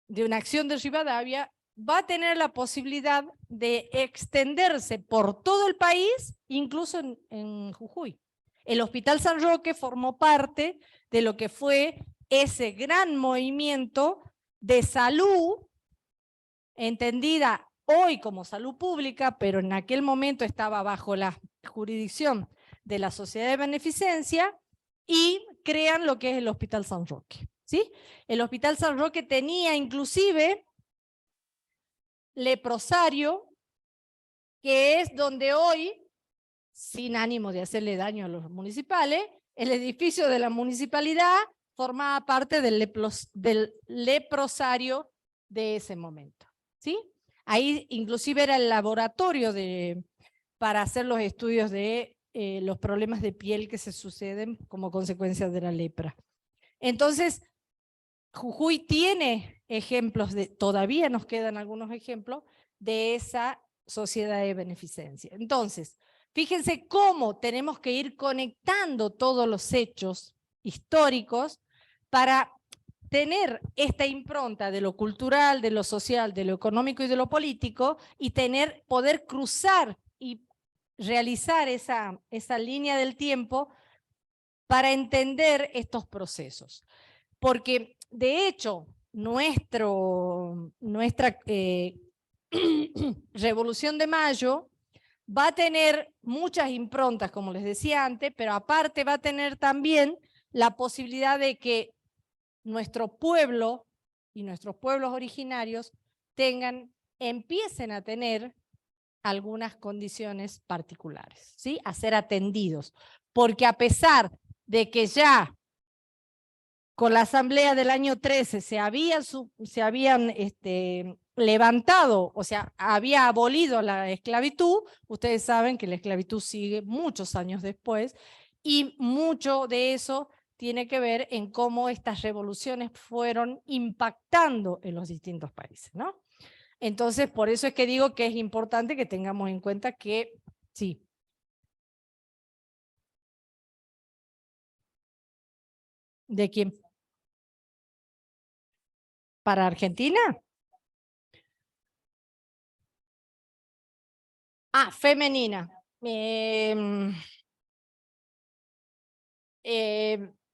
de una acción de Rivadavia, va a tener la posibilidad de extenderse por todo el país, incluso en Jujuy. El Hospital San Roque formó parte de lo que fue ese gran movimiento de salud, entendida hoy como salud pública, pero en aquel momento estaba bajo la jurisdicción de la Sociedad de Beneficencia, y crean lo que es el Hospital San Roque, ¿sí? El Hospital San Roque tenía inclusive leprosario, que es donde hoy, sin ánimo de hacerle daño a los municipales, el edificio de la municipalidad formaba parte del leprosario de ese momento, ¿sí? Ahí inclusive era el laboratorio para hacer los estudios de los problemas de piel que se suceden como consecuencia de la lepra. Entonces, Jujuy tiene ejemplos, todavía nos quedan algunos ejemplos de esa sociedad de beneficencia. Entonces, fíjense cómo tenemos que ir conectando todos los hechos históricos para tener esta impronta de lo cultural, de lo social, de lo económico y de lo político, y poder cruzar y realizar esa línea del tiempo para entender estos procesos. Porque, de hecho, nuestra Revolución de Mayo va a tener muchas improntas, como les decía antes, pero aparte va a tener también la posibilidad de que nuestro pueblo y nuestros pueblos originarios empiecen a tener algunas condiciones particulares, ¿sí? A ser atendidos. Porque a pesar de que ya con la asamblea del año 13 se habían levantado, o sea, había abolido la esclavitud, ustedes saben que la esclavitud sigue muchos años después, y mucho de eso tiene que ver en cómo estas revoluciones fueron impactando en los distintos países, ¿no? Entonces, por eso es que digo que es importante que tengamos en cuenta que, sí. ¿De quién? ¿Para Argentina? Ah, femenina.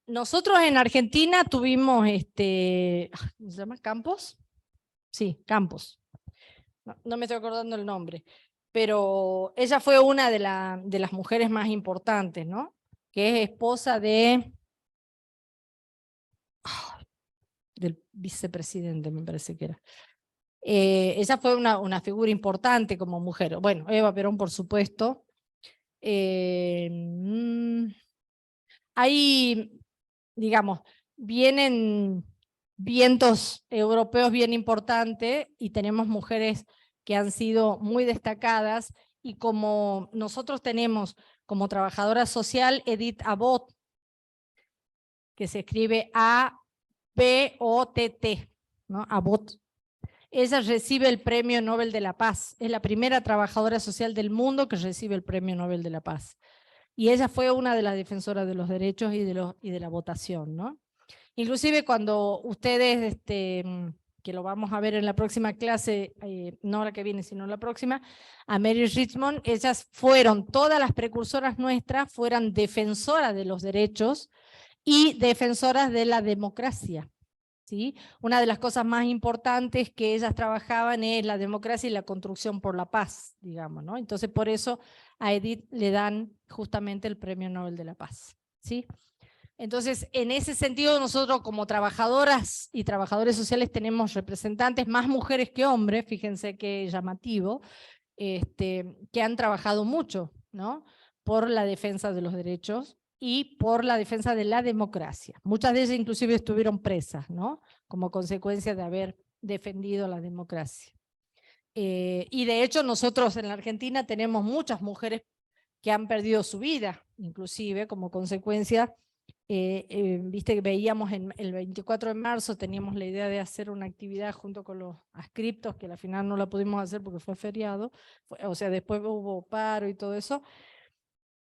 Nosotros en Argentina tuvimos, ¿cómo se llama? ¿Campos? Sí, Campos. No me estoy acordando el nombre, pero ella fue una de las mujeres más importantes, ¿no? Que es esposa del vicepresidente, me parece que era. Ella fue una figura importante como mujer. Bueno, Eva Perón, por supuesto. Ahí, digamos, vienen vientos europeos bien importantes y tenemos mujeres que han sido muy destacadas, y como nosotros tenemos como trabajadora social Edith Abbott, que se escribe A-B-O-T-T, ¿no? Abbott. Ella recibe el Premio Nobel de la Paz. Es la primera trabajadora social del mundo que recibe el Premio Nobel de la Paz. Y ella fue una de las defensoras de los derechos y de la votación, ¿no? Inclusive cuando ustedes, que lo vamos a ver en la próxima clase, no la que viene, sino la próxima, a Mary Richmond, ellas fueron, todas las precursoras nuestras, fueron defensoras de los derechos y defensoras de la democracia. ¿Sí? Una de las cosas más importantes que ellas trabajaban es la democracia y la construcción por la paz, digamos, ¿no? Entonces por eso a Edith le dan justamente el Premio Nobel de la Paz, ¿sí? Entonces, en ese sentido, nosotros como trabajadoras y trabajadores sociales tenemos representantes, más mujeres que hombres, fíjense qué llamativo, que han trabajado mucho, ¿no? Por la defensa de los derechos y por la defensa de la democracia. Muchas de ellas inclusive estuvieron presas, ¿no? Como consecuencia de haber defendido la democracia. Y de hecho nosotros en la Argentina tenemos muchas mujeres que han perdido su vida, inclusive como consecuencia. Viste que veíamos el 24 de marzo, teníamos la idea de hacer una actividad junto con los adscriptos, que al final no la pudimos hacer porque fue feriado, o sea, después hubo paro y todo eso,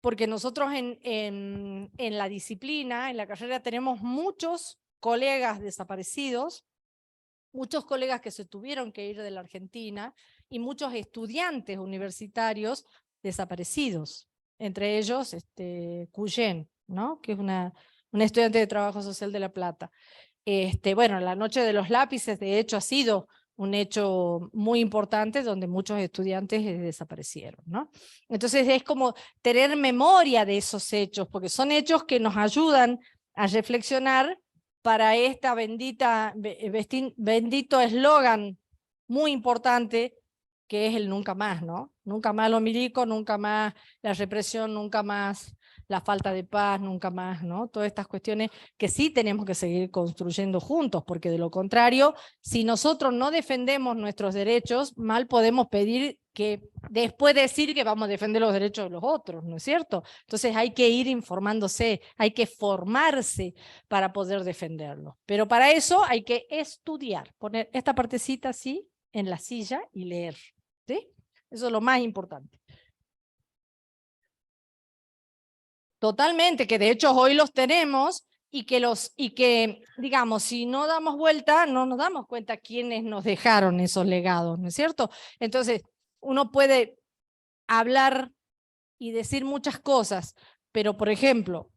porque nosotros en la disciplina, en la carrera, tenemos muchos colegas desaparecidos, muchos colegas que se tuvieron que ir de la Argentina y muchos estudiantes universitarios desaparecidos, entre ellos Cuyen, ¿no? Que es una estudiante de Trabajo Social de La Plata. Bueno, la Noche de los Lápices, de hecho, ha sido un hecho muy importante donde muchos estudiantes desaparecieron, ¿no? Entonces es como tener memoria de esos hechos, porque son hechos que nos ayudan a reflexionar para esta bendito eslogan muy importante que es el nunca más, ¿no? Nunca más los milicos, nunca más la represión, nunca más la falta de paz, nunca más, ¿no? Todas estas cuestiones que sí tenemos que seguir construyendo juntos, porque de lo contrario, si nosotros no defendemos nuestros derechos, mal podemos pedir que después decir que vamos a defender los derechos de los otros, ¿no es cierto? Entonces hay que ir informándose, hay que formarse para poder defenderlo. Pero para eso hay que estudiar, poner esta partecita así en la silla y leer, ¿sí? Eso es lo más importante. Totalmente, que de hecho hoy los tenemos, y que, digamos, si no damos vuelta, no nos damos cuenta quiénes nos dejaron esos legados, ¿no es cierto? Entonces, uno puede hablar y decir muchas cosas, pero por ejemplo,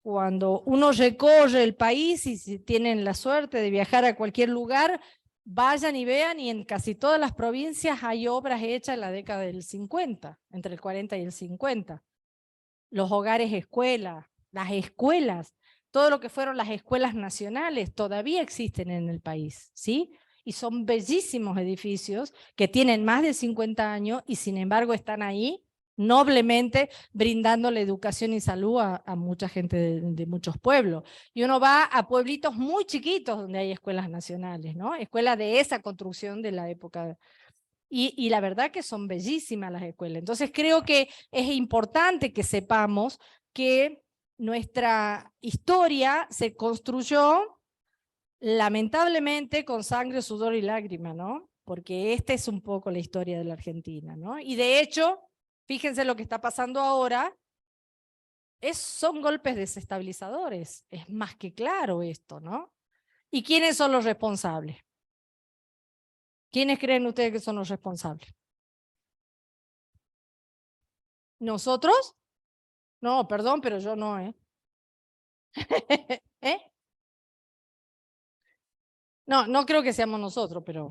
cuando uno recorre el país y si tienen la suerte de viajar a cualquier lugar, vayan y vean, y en casi todas las provincias hay obras hechas en la década del 50, entre el 40 y el 50. Los hogares escuelas, las escuelas, todo lo que fueron las escuelas nacionales todavía existen en el país, ¿sí? Y son bellísimos edificios que tienen más de 50 años y sin embargo están ahí noblemente brindándole educación y salud a mucha gente de muchos pueblos. Y uno va a pueblitos muy chiquitos donde hay escuelas nacionales, ¿no? Escuelas de esa construcción de la época. Y la verdad que son bellísimas las escuelas. Entonces creo que es importante que sepamos que nuestra historia se construyó lamentablemente con sangre, sudor y lágrima, ¿no? Porque esta es un poco la historia de la Argentina, ¿no? Y de hecho, fíjense lo que está pasando ahora, son golpes desestabilizadores, es más que claro esto, ¿no? ¿Y quiénes son los responsables? ¿Quiénes creen ustedes que son los responsables? ¿Nosotros? No, perdón, pero yo no, ¿eh? ¿Eh? No, no creo que seamos nosotros, pero...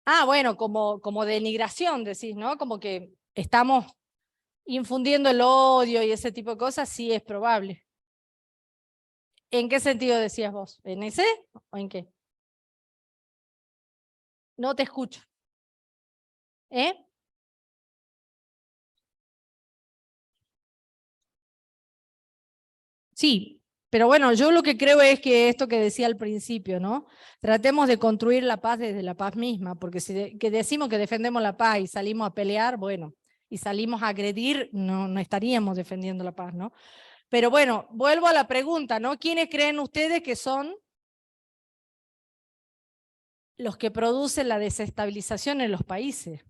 Ah, bueno, como denigración, decís, ¿no? Como que estamos infundiendo el odio y ese tipo de cosas, sí es probable. ¿En qué sentido decías vos? ¿En ese o en qué? No te escucho. ¿Eh? Sí, pero bueno, yo lo que creo es que esto que decía al principio, ¿no? Tratemos de construir la paz desde la paz misma, porque si que decimos que defendemos la paz y salimos a pelear, bueno, y salimos a agredir, no estaríamos defendiendo la paz, ¿no? Pero bueno, vuelvo a la pregunta, ¿no? ¿Quiénes creen ustedes que son los que producen la desestabilización en los países?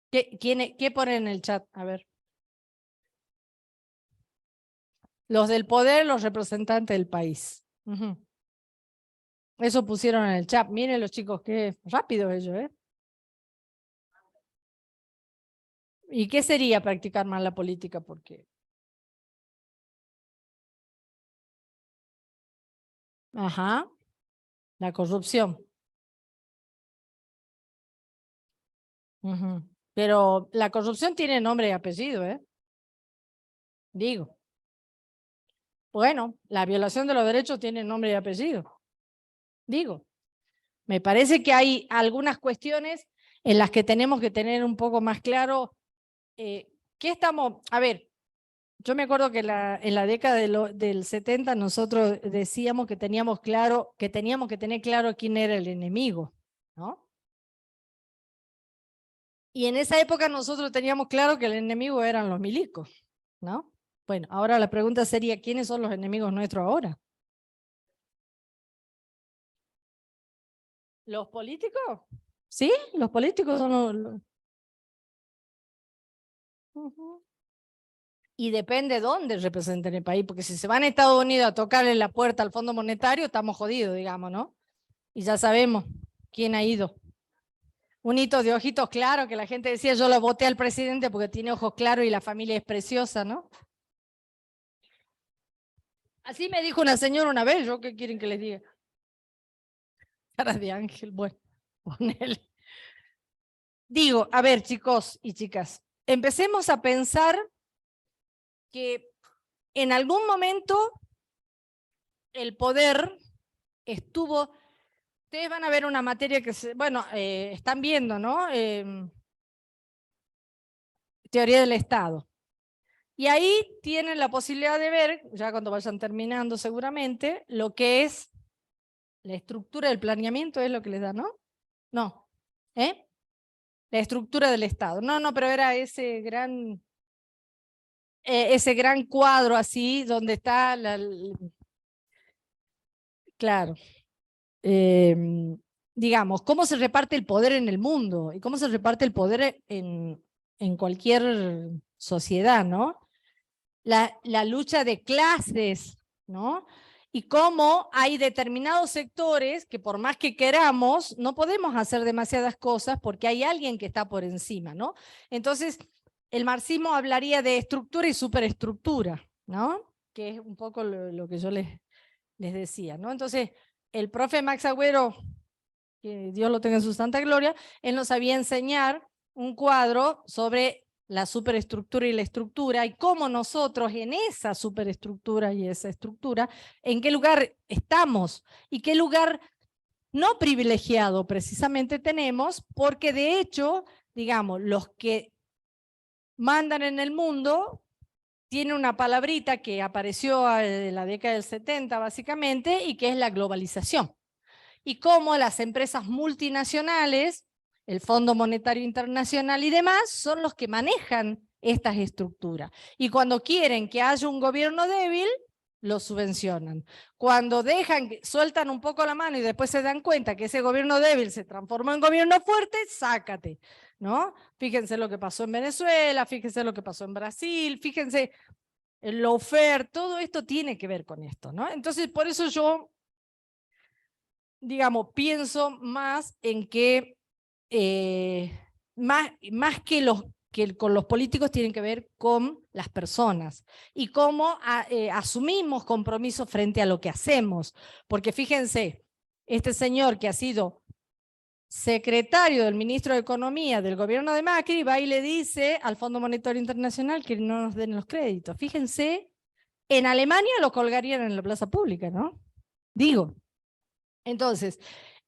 ¿Qué ponen en el chat? A ver. Los del poder, los representantes del país. Ujú. Eso pusieron en el chat. Miren los chicos, qué rápido ellos, ¿eh? ¿Y qué sería practicar mal la política? Porque, ajá, la corrupción. Ujú. Pero la corrupción tiene nombre y apellido, ¿eh? Digo. Bueno, la violación de los derechos tiene nombre y apellido. Digo. Me parece que hay algunas cuestiones en las que tenemos que tener un poco más claro qué estamos... A ver, yo me acuerdo que en la década del 70 nosotros decíamos que teníamos que tener claro quién era el enemigo, ¿no? Y en esa época nosotros teníamos claro que el enemigo eran los milicos, ¿no? Bueno, ahora la pregunta sería, ¿quiénes son los enemigos nuestros ahora? ¿Los políticos? ¿Sí? Los políticos son Ujú. Y depende dónde representen el país, porque si se van a Estados Unidos a tocarle la puerta al Fondo Monetario, estamos jodidos, digamos, ¿no? Y ya sabemos quién ha ido. Un hito de ojitos claros, que la gente decía, yo lo voté al presidente porque tiene ojos claros y la familia es preciosa, ¿no? Así me dijo una señora una vez, ¿yo qué quieren que les diga? Cara de ángel, bueno, ponele. Digo, a ver, chicos y chicas, empecemos a pensar que en algún momento el poder estuvo... Ustedes van a ver una materia que, bueno, están viendo, ¿no? Teoría del Estado. Y ahí tienen la posibilidad de ver, ya cuando vayan terminando seguramente, lo que es la estructura del planeamiento, es lo que les da, ¿no? No. ¿Eh? La estructura del Estado. No, pero era ese gran cuadro así, donde está claro. Digamos, cómo se reparte el poder en el mundo y cómo se reparte el poder en cualquier sociedad, ¿no? La lucha de clases, ¿no? Y cómo hay determinados sectores que por más que queramos, no podemos hacer demasiadas cosas porque hay alguien que está por encima, ¿no? Entonces, el marxismo hablaría de estructura y superestructura, ¿no? Que es un poco lo que yo les decía, ¿no? Entonces, el profe Max Agüero, que Dios lo tenga en su santa gloria, él nos sabía enseñar un cuadro sobre la superestructura y la estructura, y cómo nosotros en esa superestructura y esa estructura, en qué lugar estamos, y qué lugar no privilegiado precisamente tenemos, porque de hecho, digamos, los que mandan en el mundo tienen una palabrita que apareció en la década del 70 básicamente, y que es la globalización. Y cómo las empresas multinacionales, el Fondo Monetario Internacional y demás, son los que manejan estas estructuras. Y cuando quieren que haya un gobierno débil, lo subvencionan. Cuando sueltan un poco la mano y después se dan cuenta que ese gobierno débil se transformó en gobierno fuerte, sácate, ¿no? Fíjense lo que pasó en Venezuela, fíjense lo que pasó en Brasil, fíjense el lawfare, todo esto tiene que ver con esto, ¿no? Entonces, por eso yo, digamos, pienso más en que más que con los políticos tienen que ver con las personas y cómo asumimos compromisos frente a lo que hacemos. Porque fíjense, este señor que ha sido secretario del ministro de Economía del gobierno de Macri va y le dice al Fondo Monetario Internacional que no nos den los créditos. Fíjense, en Alemania lo colgarían en la plaza pública, ¿no? Digo. Entonces,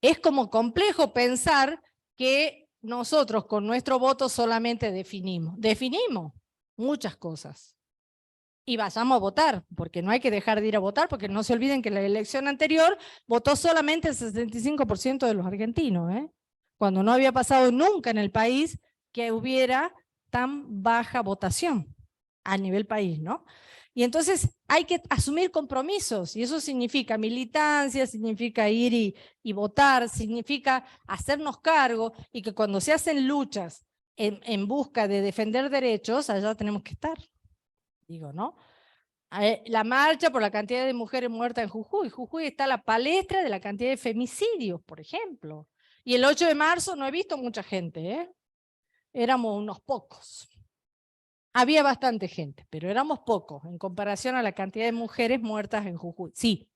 es como complejo pensar que nosotros con nuestro voto solamente definimos muchas cosas. Y vayamos a votar, porque no hay que dejar de ir a votar, porque no se olviden que en la elección anterior votó solamente el 65% de los argentinos, ¿eh? Cuando no había pasado nunca en el país que hubiera tan baja votación a nivel país, ¿no? Y entonces hay que asumir compromisos, y eso significa militancia, significa ir y votar, significa hacernos cargo, y que cuando se hacen luchas en busca de defender derechos, allá tenemos que estar, digo, ¿no? La marcha por la cantidad de mujeres muertas en Jujuy. Jujuy está a la palestra de la cantidad de femicidios, por ejemplo. Y el 8 de marzo no he visto mucha gente, ¿eh? Éramos unos pocos. Había bastante gente, pero éramos pocos en comparación a la cantidad de mujeres muertas en Jujuy. Sí.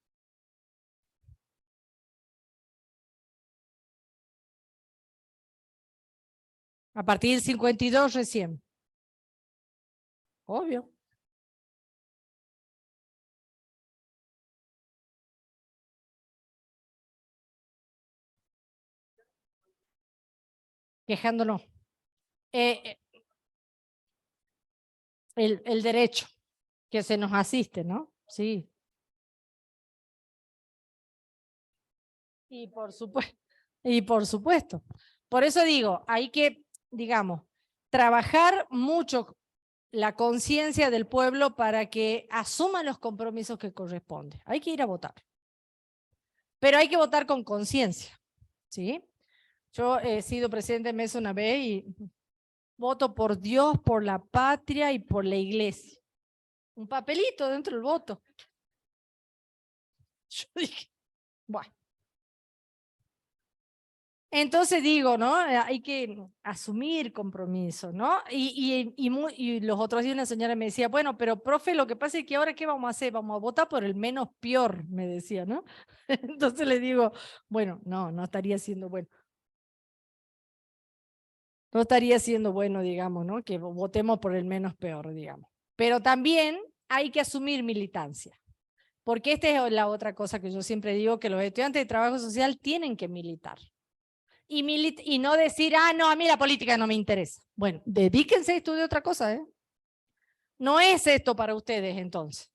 A partir del 52 recién. Obvio. Quejándonos. El derecho que se nos asiste, ¿no? Sí. Y por supuesto. Y por supuesto. Por eso digo, hay que, digamos, trabajar mucho la conciencia del pueblo para que asuma los compromisos que corresponden. Hay que ir a votar. Pero hay que votar con conciencia, ¿sí? Yo he sido presidente de mesa una vez y voto por Dios, por la patria y por la iglesia. Un papelito dentro del voto. Yo dije, bueno. Entonces digo, ¿no? Hay que asumir compromiso, ¿no? Y los otros días una señora me decía, bueno, pero profe, lo que pasa es que ahora ¿qué vamos a hacer? Vamos a votar por el menos peor, me decía, ¿no? Entonces le digo, bueno, no estaría siendo bueno. No estaría siendo bueno, digamos, ¿no? Que votemos por el menos peor, digamos. Pero también hay que asumir militancia. Porque esta es la otra cosa que yo siempre digo, que los estudiantes de trabajo social tienen que militar. Y no decir, no, a mí la política no me interesa. Bueno, dedíquense a estudiar otra cosa, ¿eh? No es esto para ustedes entonces.